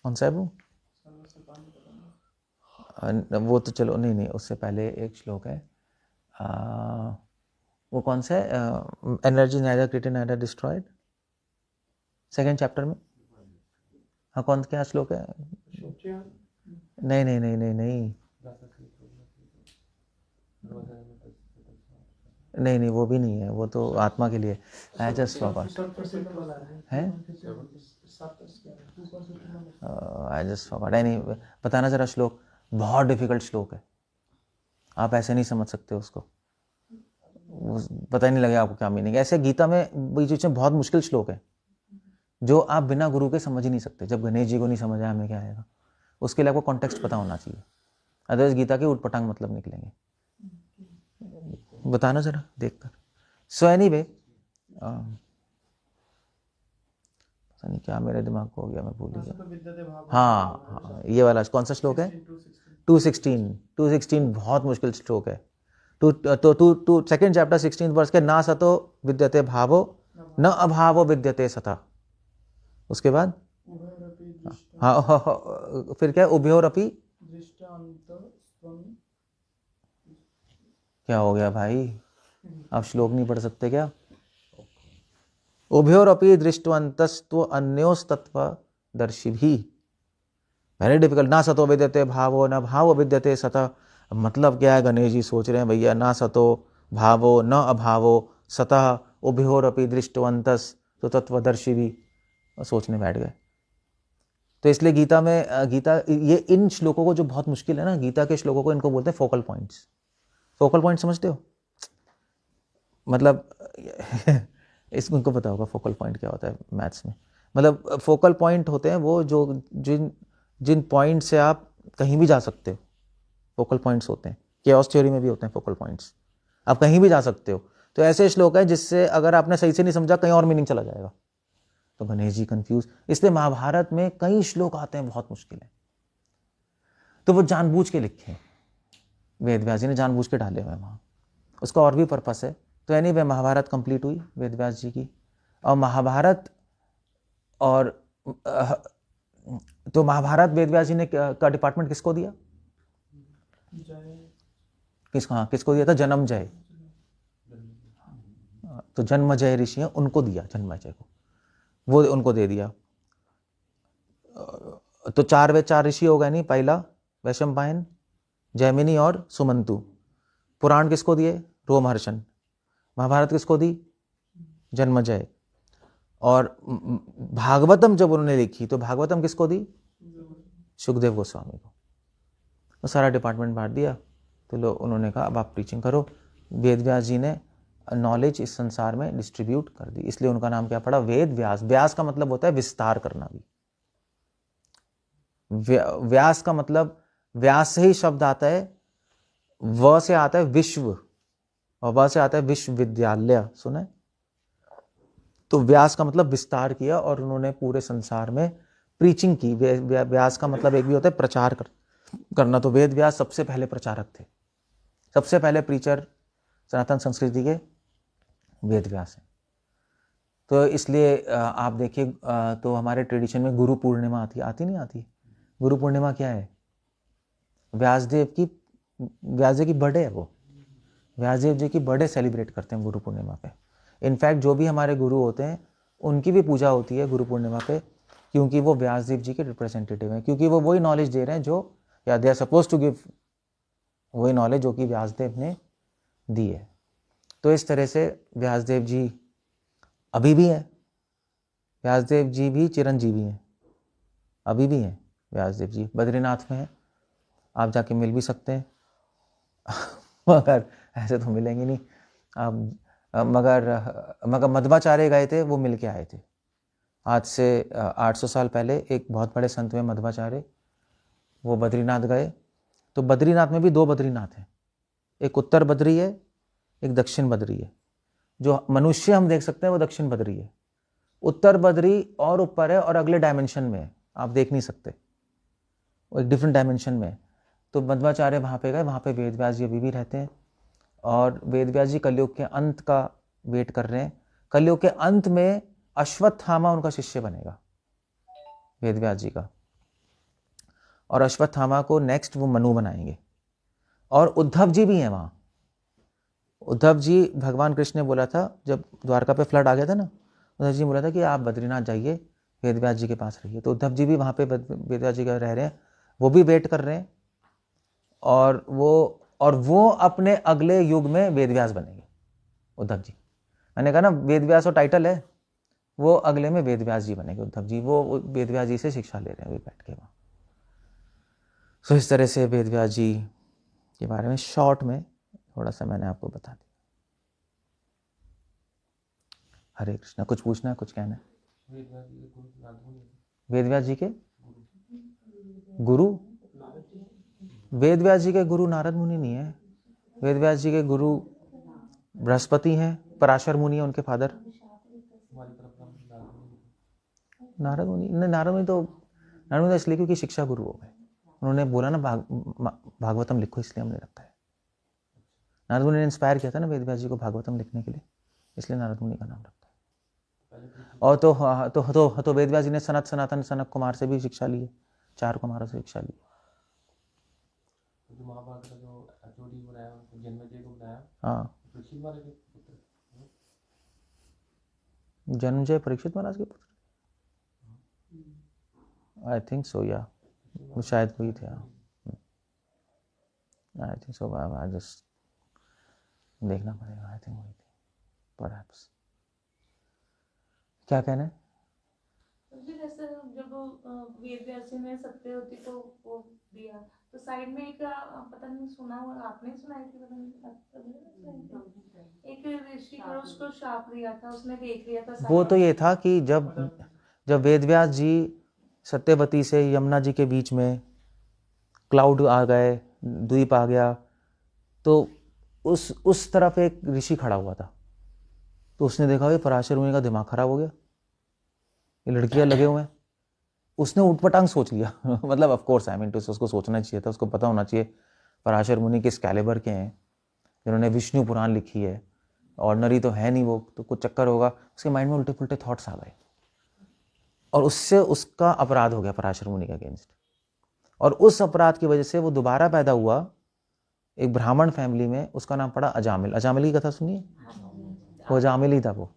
कौन सा है वो तो चलो नहीं, उससे पहले एक श्लोक है, वो कौन सा है, energy neither created neither destroyed, second chapter में। हाँ कौन, क्या श्लोक है? नहीं, वो भी नहीं है, वो तो आत्मा के लिए। आई जस्ट फॉरगॉट है, आई जस्ट फॉरगॉट। नहीं बताना जरा श्लोक, बहुत डिफिकल्ट श्लोक है, आप ऐसे नहीं समझ सकते उसको, पता ही नहीं लगेगा आपको क्या मीनिंग है। ऐसे गीता में बीच में बहुत मुश्किल श्लोक है जो आप बिना गुरु के समझ ही नहीं सकते। जब गणेश जी को नहीं समझ आया हमें क्या आएगा, उसके लिए आपको कॉन्टेक्स्ट पता होना चाहिए, अदरवाइज गीता के उटपटांग मतलब निकलेंगे। बताना जरा देखकर। सो एनीवे, पता नहीं क्या मेरे दिमाग को हो गया, मैं भूल गया। हाँ ये वाला कौन सा श्लोक है? 216 बहुत मुश्किल श्लोक है। टू सेकेंड चैप्टर 16 वर्स के, ना सतो विद्यते भावो न अभावो विद्यते सता। उसके बाद हाँ फिर क्या, उभयोरपि, क्या हो गया भाई, आप श्लोक नहीं पढ़ सकते क्या? उभयोरपि दृष्टवन्तस्तु अन्योस्तत्त्वदर्शिभिः, वेरी डिफिकल्ट। ना सतो विद्यते भावो न भावो विद्यते सतः। मतलब क्या है, गणेश जी सोच रहे हैं भैया, ना सतो भावो न अभावो सतः उभयोरपि दृष्टवन्तस्तु तत्त्वदर्शिभिः, सोचने बैठ गए। तो इसलिए गीता में, गीता ये इन श्लोकों को जो बहुत मुश्किल है ना, गीता के श्लोकों को, इनको बोलते हैं फोकल पॉइंट्स। फोकल पॉइंट समझते हो? मतलब इसको इनको पता होगा फोकल पॉइंट क्या होता है मैथ्स में। मतलब फोकल पॉइंट होते हैं वो जो जिन पॉइंट से आप कहीं भी जा सकते हो, फोकल पॉइंट्स होते हैं। केओस थ्योरी में भी होते हैं फोकल पॉइंट्स, आप कहीं भी जा सकते हो। तो ऐसे श्लोक है जिससे अगर आपने सही से नहीं समझा कहीं और मीनिंग चला जाएगा। तो गणेश जी कंफ्यूज, इसलिए महाभारत में कई श्लोक आते हैं बहुत मुश्किल है, तो वो जानबूझ के लिखे हैं, वेद व्यास जी ने जानबूझ के डाले हुए हैं वहाँ, उसका और भी पर्पस है। तो एनीवे महाभारत कंप्लीट हुई वेद व्यास जी की। और महाभारत और तो महाभारत वेद व्यास जी ने का डिपार्टमेंट किसको दिया? किसको दिया था? जन्मजय। तो जन्मजय ऋषि हैं, उनको दिया, जन्मजय को वो उनको दे दिया। तो 4 ऋषि हो गए नहीं, पहला वैशंपायन, जैमिनी और सुमंतु। पुराण किसको दिए? रोमहर्षण। महाभारत किसको दी? जन्मजय। और भागवतम जब उन्होंने लिखी तो भागवतम किसको दी? सुखदेव गोस्वामी को। तो सारा डिपार्टमेंट बांट दिया। तो लोग, उन्होंने कहा अब आप प्रीचिंग करो। वेद व्यास जी ने नॉलेज इस संसार में डिस्ट्रीब्यूट कर दी, इसलिए उनका नाम क्या पड़ा? वेद व्यास। व्यास का मतलब होता है विस्तार करना भी। व्यास का मतलब, व्यास से ही शब्द आता है व से आता है विश्व और व से आता है विश्वविद्यालय, सुना है? तो व्यास का मतलब विस्तार किया और उन्होंने पूरे संसार में प्रीचिंग की। व्यास का मतलब एक भी होता है प्रचार करना, तो वेद व्यास सबसे पहले प्रचारक थे, सबसे पहले प्रीचर सनातन संस्कृति के वेद व्यास हैं। तो इसलिए आप देखिए तो हमारे ट्रेडिशन में गुरु पूर्णिमा आती नहीं आती? गुरु पूर्णिमा क्या है? व्यासदेव की बर्थडे है वो। व्यासदेव जी की बर्थडे सेलिब्रेट करते हैं गुरु पूर्णिमा पे। इनफैक्ट जो भी हमारे गुरु होते हैं उनकी भी पूजा होती है गुरु पूर्णिमा पे, क्योंकि वो व्यासदेव जी के रिप्रेजेंटेटिव हैं, क्योंकि वो वही नॉलेज दे रहे हैं जो, या they are suppose to give वही नॉलेज जो कि व्यासदेव ने दी है। तो इस तरह से व्यासदेव जी अभी भी हैं, व्यासदेव जी भी चिरंजीवी हैं, अभी भी हैं व्यासदेव जी। बद्रीनाथ में हैं, आप जाके मिल भी सकते हैं मगर ऐसे तो मिलेंगे नहीं आप। मगर मध्वाचार्य गए थे, वो मिल के आए थे। आज से 800 साल पहले एक बहुत बड़े संत हुए मध्वाचार्य, वो बद्रीनाथ गए। तो बद्रीनाथ में भी 2 बद्रीनाथ हैं, एक उत्तर बद्री है, एक दक्षिण बद्री है। जो मनुष्य हम देख सकते हैं वो दक्षिण बद्री है, उत्तर बद्री और ऊपर है और अगले डायमेंशन में है, आप देख नहीं सकते, वो एक डिफरेंट डायमेंशन में है। तो मध्वाचार्य वहाँ पे गए, वहाँ पे वेद व्यास जी अभी भी रहते हैं और वेद व्यास जी कलयुग के अंत का वेट कर रहे हैं। कलयुग के अंत में अश्वत्थामा उनका शिष्य बनेगा वेद व्यास जी का, और अश्वत्थामा को नेक्स्ट वो मनु बनाएंगे। और उद्धव जी भी हैं वहाँ। उद्धव जी, भगवान कृष्ण ने बोला था जब द्वारका पे फ्लड आ गया था ना, उद्धव जी ने बोला था कि आप बद्रीनाथ जाइए, वेद व्यास जी के पास रहिए। तो उद्धव जी भी वहाँ पे वेद व्यास जी का रह रहे हैं, वो भी वेट कर रहे हैं और वो अपने अगले युग में वेद व्यास बनेंगे उद्धव जी। मैंने कहा ना वेद व्यास और टाइटल है, वो अगले में वेद व्यास जी बनेंगे उद्धव जी। वो वेद व्यास जी से शिक्षा ले रहे हैं अभी बैठ के वहाँ। सो इस तरह से वेद व्यास जी के बारे में शॉर्ट में थोड़ा सा मैंने आपको बता दिया। हरे कृष्णा, कुछ पूछना है, कुछ कहना है? वेद व्यास जी के गुरु, वेद व्यास जी के गुरु नारद मुनि नहीं है। वेद व्यास जी के गुरु बृहस्पति हैं, पराशर मुनि है उनके फादर। नारद मुनि तो इसलिए क्योंकि शिक्षा गुरु हो गए। उन्होंने बोला ना भागवतम लिखो, इसलिए हमने रखा है। नारद मुनि ने इंस्पायर किया था ना वेद व्यास जी को भागवतम लिखने के लिए, इसलिए नारद मुनि का नाम रखा है। और तो वेद व्यास जी ने सनातन सनक कुमार से भी शिक्षा ली है, 4 कुमारों से शिक्षा ली है। हाँ, जन्मजय परीक्षित महाराज के पुत्र, आई थिंक सो, या शायद वही थे। I think so, I just देखना पड़ेगा, आई थिंक वही थे परहैप्स। क्या कहना है? जैसे जब वेद व्यास जी ने सत्यवती को वो दिया, तो साइड में एक पता नहीं सुना हुआ, आपने सुनाई थी, पता नहीं, एक ऋषि को उसको शाप दिया था, उसने देख लिया था। वो तो ये था कि जब वेद व्यास जी सत्यवती से यमुना जी के बीच में क्लाउड आ गए, द्वीप आ गया, तो उस तरफ एक ऋषि खड़ा हुआ था। तो उसने देखा कि पराशर मुनि का दिमाग खराब हो गया, ये लड़कियां लगे हुए हैं। उसने उठपटांग सोच लिया मतलब of course I mean to, उसको सोचना चाहिए था, उसको पता होना चाहिए पराशर मुनि किस कैलिबर के हैं, जिन्होंने विष्णु पुराण लिखी है, ऑर्डनरी तो है नहीं वो, तो कुछ चक्कर होगा। उसके माइंड में उल्टे पुल्टे थॉट्स आ गए और उससे उसका अपराध हो गया पराशर मुनि के अगेंस्ट। और उस अपराध की वजह से वो दोबारा पैदा हुआ एक ब्राह्मण फैमिली में, उसका नाम पड़ा अजामिल। अजामिल की कथा सुनिए, वो अजामिल ही था वो,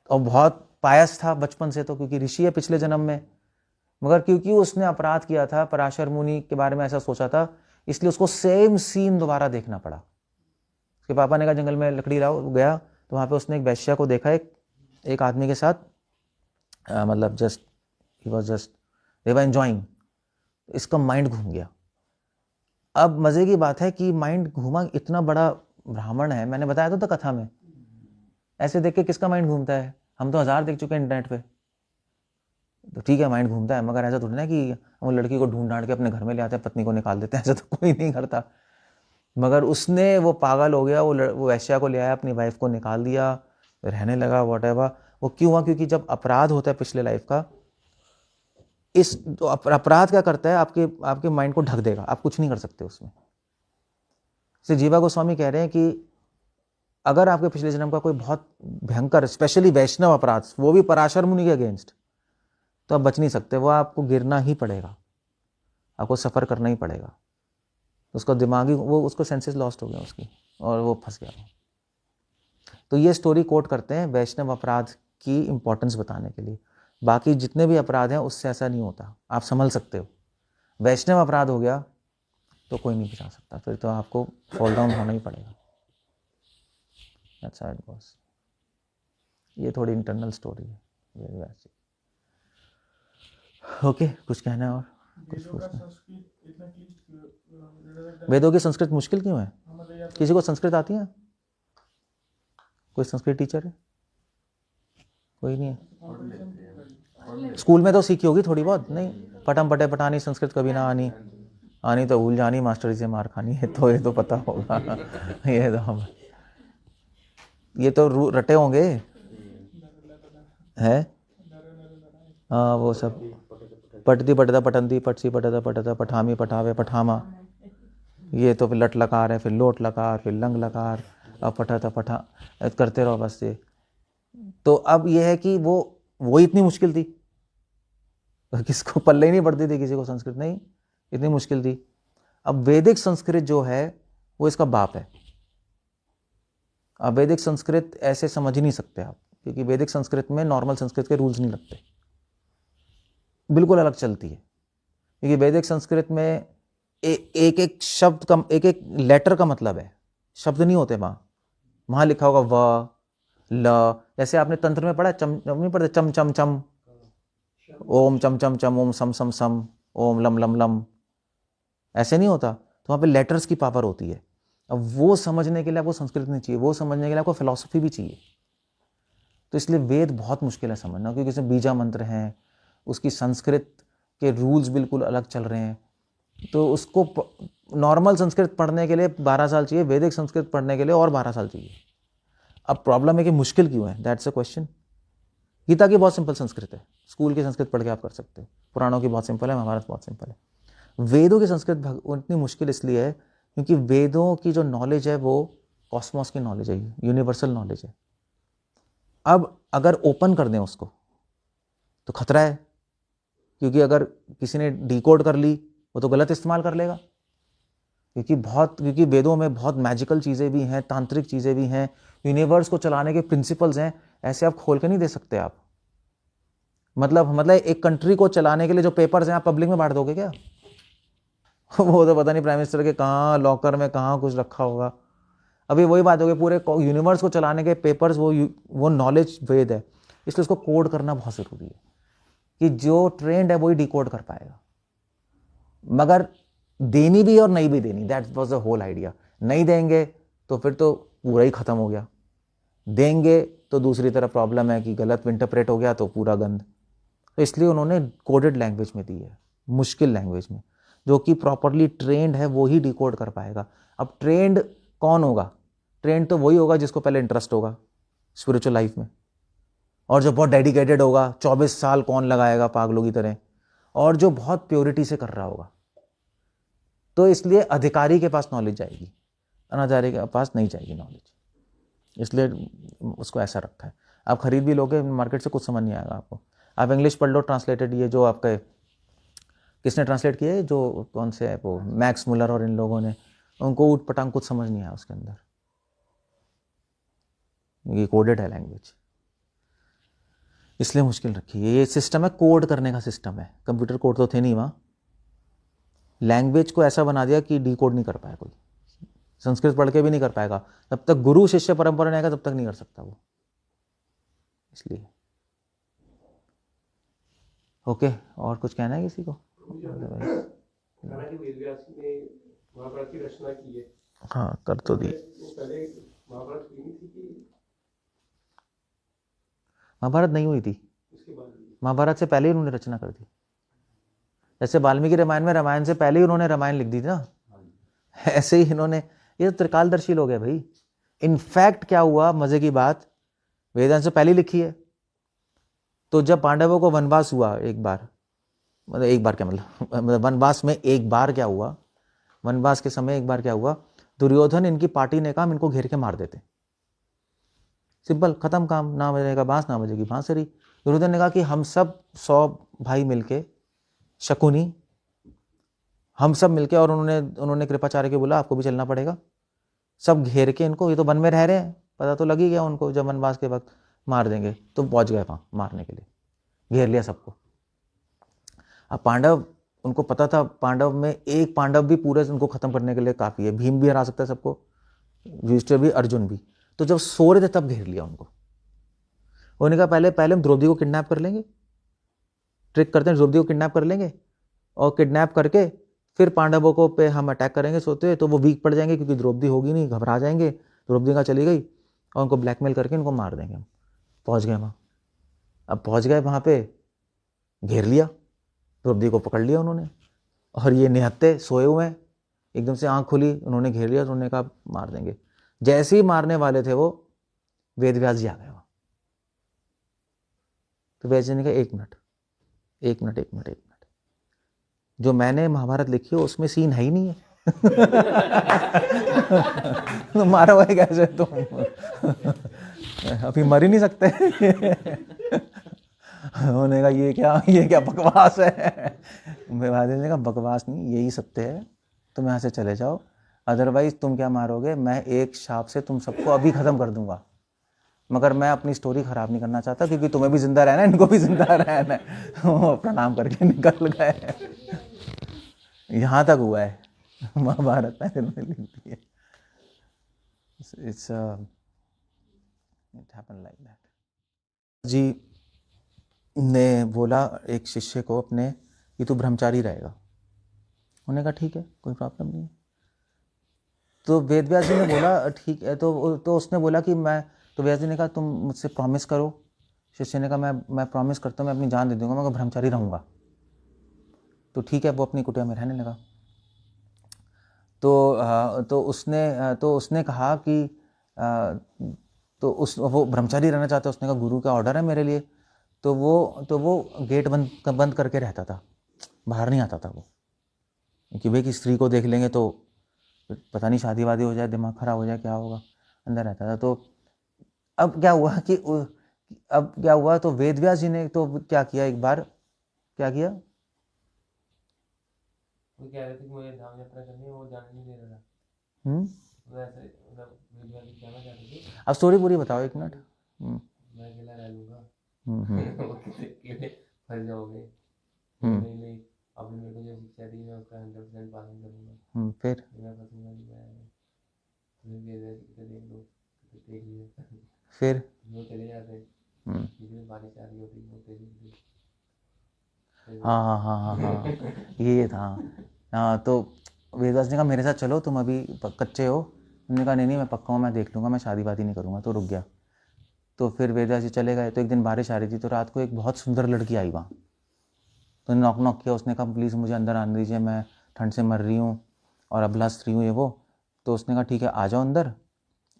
और बहुत पायस था बचपन से, तो क्योंकि ऋषि है पिछले जन्म में, मगर क्योंकि उसने अपराध किया था, पराशर मुनि के बारे में ऐसा सोचा था, इसलिए उसको सेम सीन दोबारा देखना पड़ा। उसके पापा ने कहा जंगल में लकड़ी लाओ, गया तो वहाँ पे उसने एक वैश्या को देखा, एक आदमी के साथ, मतलब just he was just they were enjoying. इसका माइंड घूम गया। अब मजे की बात है कि माइंड घूमा, इतना बड़ा ब्राह्मण है, मैंने बताया था कथा में, ऐसे देख के किसका माइंड घूमता है? हम तो 1000 देख चुके हैं इंटरनेट पे, तो ठीक है माइंड घूमता है, मगर ऐसा थोड़ी ना कि वो लड़की को ढूंढ ढांड के अपने घर में ले आते हैं, पत्नी को निकाल देते हैं, ऐसा तो कोई नहीं करता। मगर उसने, वो पागल हो गया, वो वैश्या को ले आया, अपनी वाइफ को निकाल दिया, रहने लगा व्हाटएवर। वो क्यों हुआ? क्योंकि जब अपराध होता है पिछले लाइफ का, इस तो अपराध क्या करता है, आपके माइंड को ढक देगा, आप कुछ नहीं कर सकते उसमें। से जीवा गोस्वामी कह रहे हैं कि अगर आपके पिछले जन्म का कोई बहुत भयंकर, स्पेशली वैष्णव अपराध, वो भी पराशर मुनि के अगेंस्ट, तो आप बच नहीं सकते, वो आपको गिरना ही पड़ेगा, आपको सफ़र करना ही पड़ेगा। उसका दिमागी, वो उसको सेंसेस लॉस्ट हो गया उसकी, और वो फंस गया। तो ये स्टोरी कोट करते हैं वैष्णव अपराध की इंपॉर्टेंस बताने के लिए। बाकी जितने भी अपराध हैं उससे ऐसा नहीं होता, आप संभल सकते हो। वैष्णव अपराध हो गया तो कोई नहीं बचा सकता, फिर तो आपको फॉल डाउन होना ही पड़ेगा। That's how it goes. ये थोड़ी इंटरनल स्टोरी है। ओके, कुछ कहना है और कुछ पूछना है? वेदों की संस्कृत मुश्किल क्यों है? किसी को संस्कृत आती है? कोई संस्कृत टीचर है? कोई नहीं है? स्कूल में तो सीखी होगी थोड़ी बहुत, नहीं? पटम पटे पटानी संस्कृत कभी ना आनी, आनी तो भूल जानी, मास्टर जी से मार खानी है, तो ये तो पता होगा। ये तो हम, ये तो रटे होंगे है। हाँ, वो सब पटती पटता पटंती, पटसी पटता पटता, पठामी पठावे पठामा, ये तो फिर लट लकार है, फिर लोट लकार, फिर लंग लकार, अब पठा पठा करते रहो बस ये। तो अब ये है कि वो इतनी मुश्किल थी, किसको पल्ले ही नहीं पड़ती थी, किसी को संस्कृत नहीं, इतनी मुश्किल थी। अब वैदिक संस्कृत जो है वो इसका बाप है। अब वैदिक संस्कृत ऐसे समझ ही नहीं सकते आप, क्योंकि वैदिक संस्कृत में नॉर्मल संस्कृत के रूल्स नहीं लगते, बिल्कुल अलग चलती है। क्योंकि वैदिक संस्कृत में एक एक शब्द का, एक एक लेटर का मतलब है, शब्द नहीं होते वहाँ लिखा होगा व ल, जैसे आपने तंत्र में पढ़ा, चम नहीं पढ़ते, चम चम चम, ओम चम चम चम, ओम सम सम सम, ओम लम लम लम, ऐसे नहीं होता। तो वहाँ पे लेटर्स की पावर होती है। अब वो समझने के लिए आपको संस्कृत नहीं चाहिए, वो समझने के लिए आपको फिलॉसफी भी चाहिए। तो इसलिए वेद बहुत मुश्किल है समझना, क्योंकि इसमें बीजा मंत्र हैं, उसकी संस्कृत के रूल्स बिल्कुल अलग चल रहे हैं। तो उसको नॉर्मल संस्कृत पढ़ने के लिए 12 साल चाहिए, वैदिक संस्कृत पढ़ने के लिए और 12 साल चाहिए। अब प्रॉब्लम है कि मुश्किल क्यों है, दैट्स अ क्वेश्चन। गीता की बहुत सिंपल संस्कृत है, स्कूल की संस्कृत पढ़ के आप कर सकते हो। पुराणों की बहुत सिंपल है, महाभारत बहुत सिंपल है। वेदों की संस्कृत इतनी मुश्किल इसलिए है क्योंकि वेदों की जो नॉलेज है वो कॉस्मोस की नॉलेज है, यूनिवर्सल नॉलेज है। अब अगर ओपन कर दें उसको तो खतरा है, क्योंकि अगर किसी ने डिकोड कर ली वो तो गलत इस्तेमाल कर लेगा। क्योंकि वेदों में बहुत मैजिकल चीज़ें भी हैं, तांत्रिक चीज़ें भी हैं, यूनिवर्स को चलाने के प्रिंसिपल्स हैं, ऐसे आप खोल के नहीं दे सकते आप। मतलब एक कंट्री को चलाने के लिए जो पेपर्स हैं आप पब्लिक में बांट दोगे क्या? वो तो पता नहीं प्राइम मिनिस्टर के कहाँ लॉकर में कहाँ कुछ रखा होगा। अभी वही बात होगी, पूरे यूनिवर्स को चलाने के पेपर्स, वो नॉलेज वेद है, इसलिए उसको कोड करना बहुत ज़रूरी है कि जो ट्रेंड है वही डिकोड कर पाएगा। मगर देनी भी और नहीं भी देनी, that was the whole idea. नहीं देंगे तो फिर तो पूरा ही खत्म हो गया, देंगे तो दूसरी तरफ प्रॉब्लम है कि गलत इंटरप्रेट हो गया तो पूरा गंद। तो इसलिए उन्होंने कोडेड लैंग्वेज में दी है, मुश्किल लैंग्वेज में, जो कि प्रॉपरली ट्रेंड है वो ही डिकोड कर पाएगा। अब ट्रेंड कौन होगा? ट्रेंड तो वही होगा जिसको पहले इंटरेस्ट होगा स्पिरिचुअल लाइफ में, और जो बहुत डेडिकेटेड होगा, 24 साल कौन लगाएगा पागलों की तरह, और जो बहुत प्योरिटी से कर रहा होगा। तो इसलिए अधिकारी के पास नॉलेज जाएगी, अनाचारी के पास नहीं जाएगी नॉलेज, इसलिए उसको ऐसा रखा है। आप खरीद भी लोगे मार्केट से, कुछ समझ नहीं आएगा आपको। आप इंग्लिश पढ़ लो ट्रांसलेटेड, ये जो आपके किसने ट्रांसलेट किया है, जो कौन से है वो, मैक्स मुलर और इन लोगों ने, उनको ऊट पटांग कुछ समझ नहीं आया उसके अंदर, ये कोडेड है लैंग्वेज, इसलिए मुश्किल रखी है। ये सिस्टम है कोड करने का सिस्टम है, कंप्यूटर कोड तो थे नहीं वहाँ। लैंग्वेज को ऐसा बना दिया कि डिकोड नहीं कर पाया कोई, संस्कृत पढ़ के भी नहीं कर पाएगा, तब तक गुरु शिष्य परंपरा नहीं आएगा तब तक नहीं कर सकता वो, इसलिए। ओके, और कुछ कहना है किसी को? महाभारत की रचना की है। हाँ, कर तो दी। पहले महाभारत हुई नहीं थी कि महाभारत नहीं हुई थी, उसके बाद? महाभारत से पहले ही उन्होंने रचना कर दी। जैसे वाल्मीकि रामायण में रामायण से पहले ही उन्होंने रामायण लिख दी थी ना, ऐसे ही इन्होंने ये तो त्रिकालदर्शी लोग हैं भाई। इनफैक्ट क्या हुआ, मजे की बात, वेदांत से पहले लिखी है। तो जब पांडवों को वनवास हुआ एक बार, मतलब एक बार क्या मतलब वनवास में एक बार क्या हुआ, वनवास के समय एक बार क्या हुआ, दुर्योधन इनकी पार्टी ने कहा इनको घेर के मार देते, सिंपल, खत्म काम, ना बजेगा बांस ना बजेगी बांसुरी। दुर्योधन ने कहा कि हम सब 100 भाई मिलके, शकुनी, हम सब मिलके, और उन्होंने कृपाचार्य को बोला आपको भी चलना पड़ेगा, सब घेर के इनको, ये तो वन में रह रहे हैं, पता तो लग ही गया उनको जब वनवास के वक्त मार देंगे, तो पहुंच गए वहां मारने के लिए, घेर लिया सबको। अब पांडव, उनको पता था पांडव में एक पांडव भी पूरे उनको खत्म करने के लिए काफी है, भीम भी हरा सकता है सबको, युधिष्ठिर भी, अर्जुन भी। तो जब सो रहे थे तब घेर लिया उनको। उन्होंने कहा पहले हम द्रौपदी को किडनैप कर लेंगे, ट्रिक करते हैं, द्रौपदी को किडनैप कर लेंगे और किडनैप करके फिर पांडवों को पे हम अटैक करेंगे सोते हुए, तो वो वीक पड़ जाएंगे क्योंकि द्रौपदी होगी नहीं, घबरा जाएंगे, द्रौपदी का चली गई, और उनको ब्लैकमेल करके इनको मार देंगे हम। पहुंच गए वहां, अब पहुंच गए वहां पे, घेर लिया, द्रौपदी को पकड़ लिया उन्होंने, और ये निहत्ते सोए हुए हैं, एकदम से आंख खुली, उन्होंने घेर लिया, तो उन्होंने कहा मार देंगे। जैसे ही मारने वाले थे वो, वेद व्यास जी आ गए वहां। तो व्यास जी ने कहा एक मिनट, जो मैंने महाभारत लिखी है उसमें सीन है ही नहीं है। तो मारा हुआ है कैसे तुम? अभी मर ही नहीं सकते। उन्होंने कहा ये क्या बकवास है। महादेव ने कहा बकवास नहीं, यही सत्य है, तुम यहाँ से चले जाओ, अदरवाइज तुम क्या मारोगे, मैं एक शाप से तुम सबको अभी खत्म कर दूंगा, मगर मैं अपनी स्टोरी खराब नहीं करना चाहता, क्योंकि तुम्हें भी जिंदा रहना है, इनको भी जिंदा रहना है। प्रणाम करके निकल गए। यहाँ तक हुआ है महाभारत में, इन्होंने लिख दी है। It happen like that. जी ने बोला एक शिष्य को अपने कि तू ब्रह्मचारी रहेगा, उन्होंने कहा ठीक है कोई प्रॉब्लम नहीं है। तो वेद व्यास जी ने बोला ठीक है, तो उसने बोला कि तो व्यास जी ने कहा तुम मुझसे प्रॉमिस करो। शिष्य ने कहा मैं प्रॉमिस करता हूँ, मैं अपनी जान दे दूंगा, मगर ब्रह्मचारी रहूंगा। तो ठीक है, वो अपनी कुटिया में रहने लगा। तो उसने कहा कि वो ब्रह्मचारी रहना चाहता है, उसने कहा गुरु का ऑर्डर है मेरे लिए। तो वो गेट बंद करके रहता था, बाहर नहीं आता था वो, कि भाई कि स्त्री को देख लेंगे तो पता नहीं शादी वादी हो जाए, दिमाग खराब हो जाए, क्या होगा, अंदर रहता था। तो अब क्या हुआ तो वेद व्यास जी ने तो क्या किया, एक बार क्या किया, वो कह रहे थे कि मुझे धाम यात्रा करनी है, वो जाने नहीं दे रहा था। वैसे मतलब वेद व्यास जी कहना चाहते थे, अब स्टोरी पूरी बताओ एक मिनट। मैं अकेला रह लूंगा, वो अकेले फंस जाओगे, नहीं आपने मेरे को जो शिक्षा दी मैं उसका 100% पालन करूंगा, फिर मैं फंसूंगा नहीं, मैं वेद व्यास जी को देख लो, देख लिया, फिर वो चले जाते, इसमें बारिश आ रही होती, वो तेजी हाँ ये था। हाँ, तो वेदव्यास ने कहा मेरे साथ चलो, तुम अभी कच्चे हो। उन्होंने कहा नहीं मैं पक्का हूँ, मैं देख लूँगा, मैं शादी वादी नहीं करूँगा। तो रुक गया। तो फिर वेदव्यास जी चले गए। तो एक दिन बारिश आ रही थी, तो रात को एक बहुत सुंदर लड़की आई वहाँ। तो नॉक किया, उसने कहा प्लीज़ मुझे अंदर आने दीजिए, मैं ठंड से मर रही हूँ और अबला स्त्री हूँ ये वो। तो उसने कहा ठीक है आ जाओ अंदर,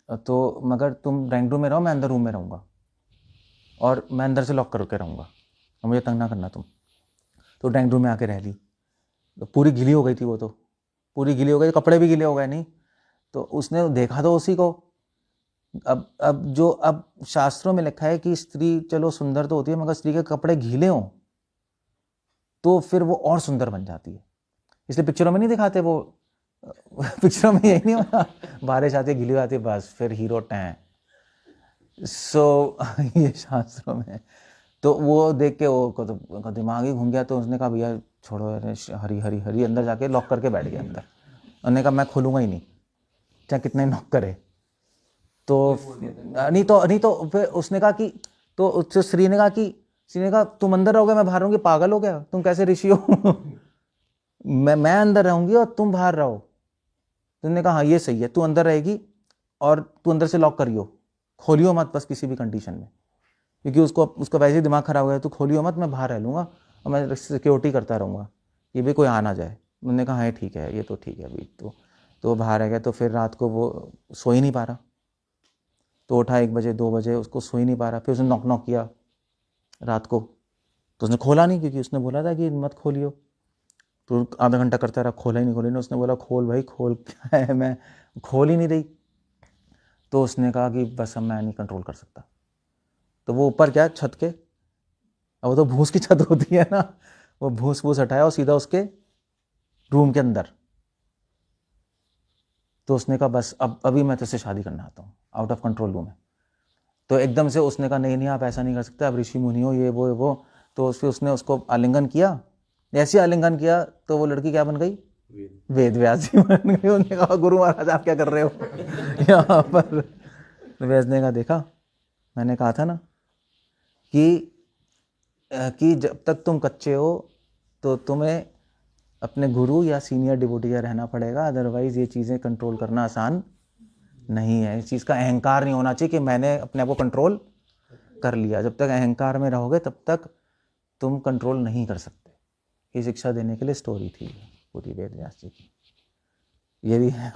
तो मगर तुम ड्राइंग रूम में रहो, मैं अंदर रूम में रहूँगा, और मैं अंदर से लॉक करके रहूँगा, और मुझे तंग ना करना तुम। तो ड्राइंग रूम में आके रह ली। तो पूरी गीली हो गई थी, वो तो पूरी गीली हो गई, कपड़े भी गीले हो गए नहीं। तो उसने देखा तो उसी को। अब शास्त्रों में लिखा है कि स्त्री चलो सुंदर तो होती है, मगर स्त्री के कपड़े गीले हों तो फिर वो और सुंदर बन जाती है। इसलिए पिक्चरों में नहीं दिखाते वो, पिक्चरों में यही नहीं होता, बारिश आती है गीली आती है, बस फिर हीरो टैं। ये शास्त्रों में। तो वो देख के वो तो दिमाग ही घूम गया। तो उसने कहा भैया छोड़ो, हरी हरी हरी, अंदर जाके लॉक करके बैठ गया अंदर। उन्होंने कहा मैं खोलूंगा ही नहीं, चाहे कितने नॉक करे। तो नहीं तो फिर उसने कहा कि, तो उससे श्री ने कहा तुम अंदर रहोगे मैं बाहर रहूंगी, पागल हो गया तुम, कैसे ऋषि हो? मैं अंदर रहूंगी और तुम बाहर रहो। तुमने कहा हाँ ये सही है, तू अंदर रहेगी और तू अंदर से लॉक करियो, खोलियो मत बस किसी भी कंडीशन में, क्योंकि उसका वैसे ही दिमाग खराब हो गया। तू खोलियो मत, मैं बाहर रह लूँगा और मैं सिक्योरिटी करता रहूँगा, ये भी कोई आ ना जाए। उन्होंने कहा हाँ ठीक है, ये तो ठीक है अभी। तो तो वो बाहर आ गया। तो फिर रात को वो सो ही नहीं पा रहा, तो उठा 1 बजे 2 बजे, उसको सो ही नहीं पा रहा। फिर उसने नॉक नॉक किया रात को, तो उसने खोला नहीं, क्योंकि उसने बोला था कि मत खोलियो। तो आधा घंटा करता रहा, खोला ही नहीं, खोला नहीं। उसने बोला खोल भाई खोल, क्या है, मैं खोल ही नहीं रही। तो उसने कहा कि बस अब मैं नहीं कंट्रोल कर सकता। तो वो ऊपर क्या छत के, अब वो तो भूस की छत होती है ना, वो भूस भूस हटाया और सीधा उसके रूम के अंदर। तो उसने कहा बस अब अभी मैं तुझसे शादी करना आता हूँ, आउट ऑफ कंट्रोल हूँ मैं। तो एकदम से उसने कहा नहीं नहीं आप ऐसा नहीं कर सकते, आप ऋषि मुनि हो, ये वो। तो फिर उसने उसको आलिंगन किया। ऐसे आलिंगन किया तो वो लड़की क्या बन गई, वेद व्यास जी बन गई। उन्होंने कहा गुरु महाराज आप क्या कर रहे हो यहाँ पर। व्यास ने कहा देखा, मैंने कहा था ना कि जब तक तुम कच्चे हो तो तुम्हें अपने गुरु या सीनियर डिवोटी का रहना पड़ेगा, अदरवाइज ये चीज़ें कंट्रोल करना आसान नहीं है। इस चीज़ का अहंकार नहीं होना चाहिए कि मैंने अपने आप को कंट्रोल कर लिया। जब तक अहंकार में रहोगे तब तक तुम कंट्रोल नहीं कर सकते। ये शिक्षा देने के लिए स्टोरी थी पूरी वेद व्यास जी की। ये भी है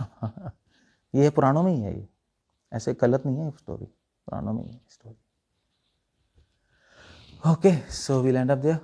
ये पुराणों में ही है, ये ऐसे गलत नहीं है स्टोरी, पुराणों में ही है story. Okay, so we land up there.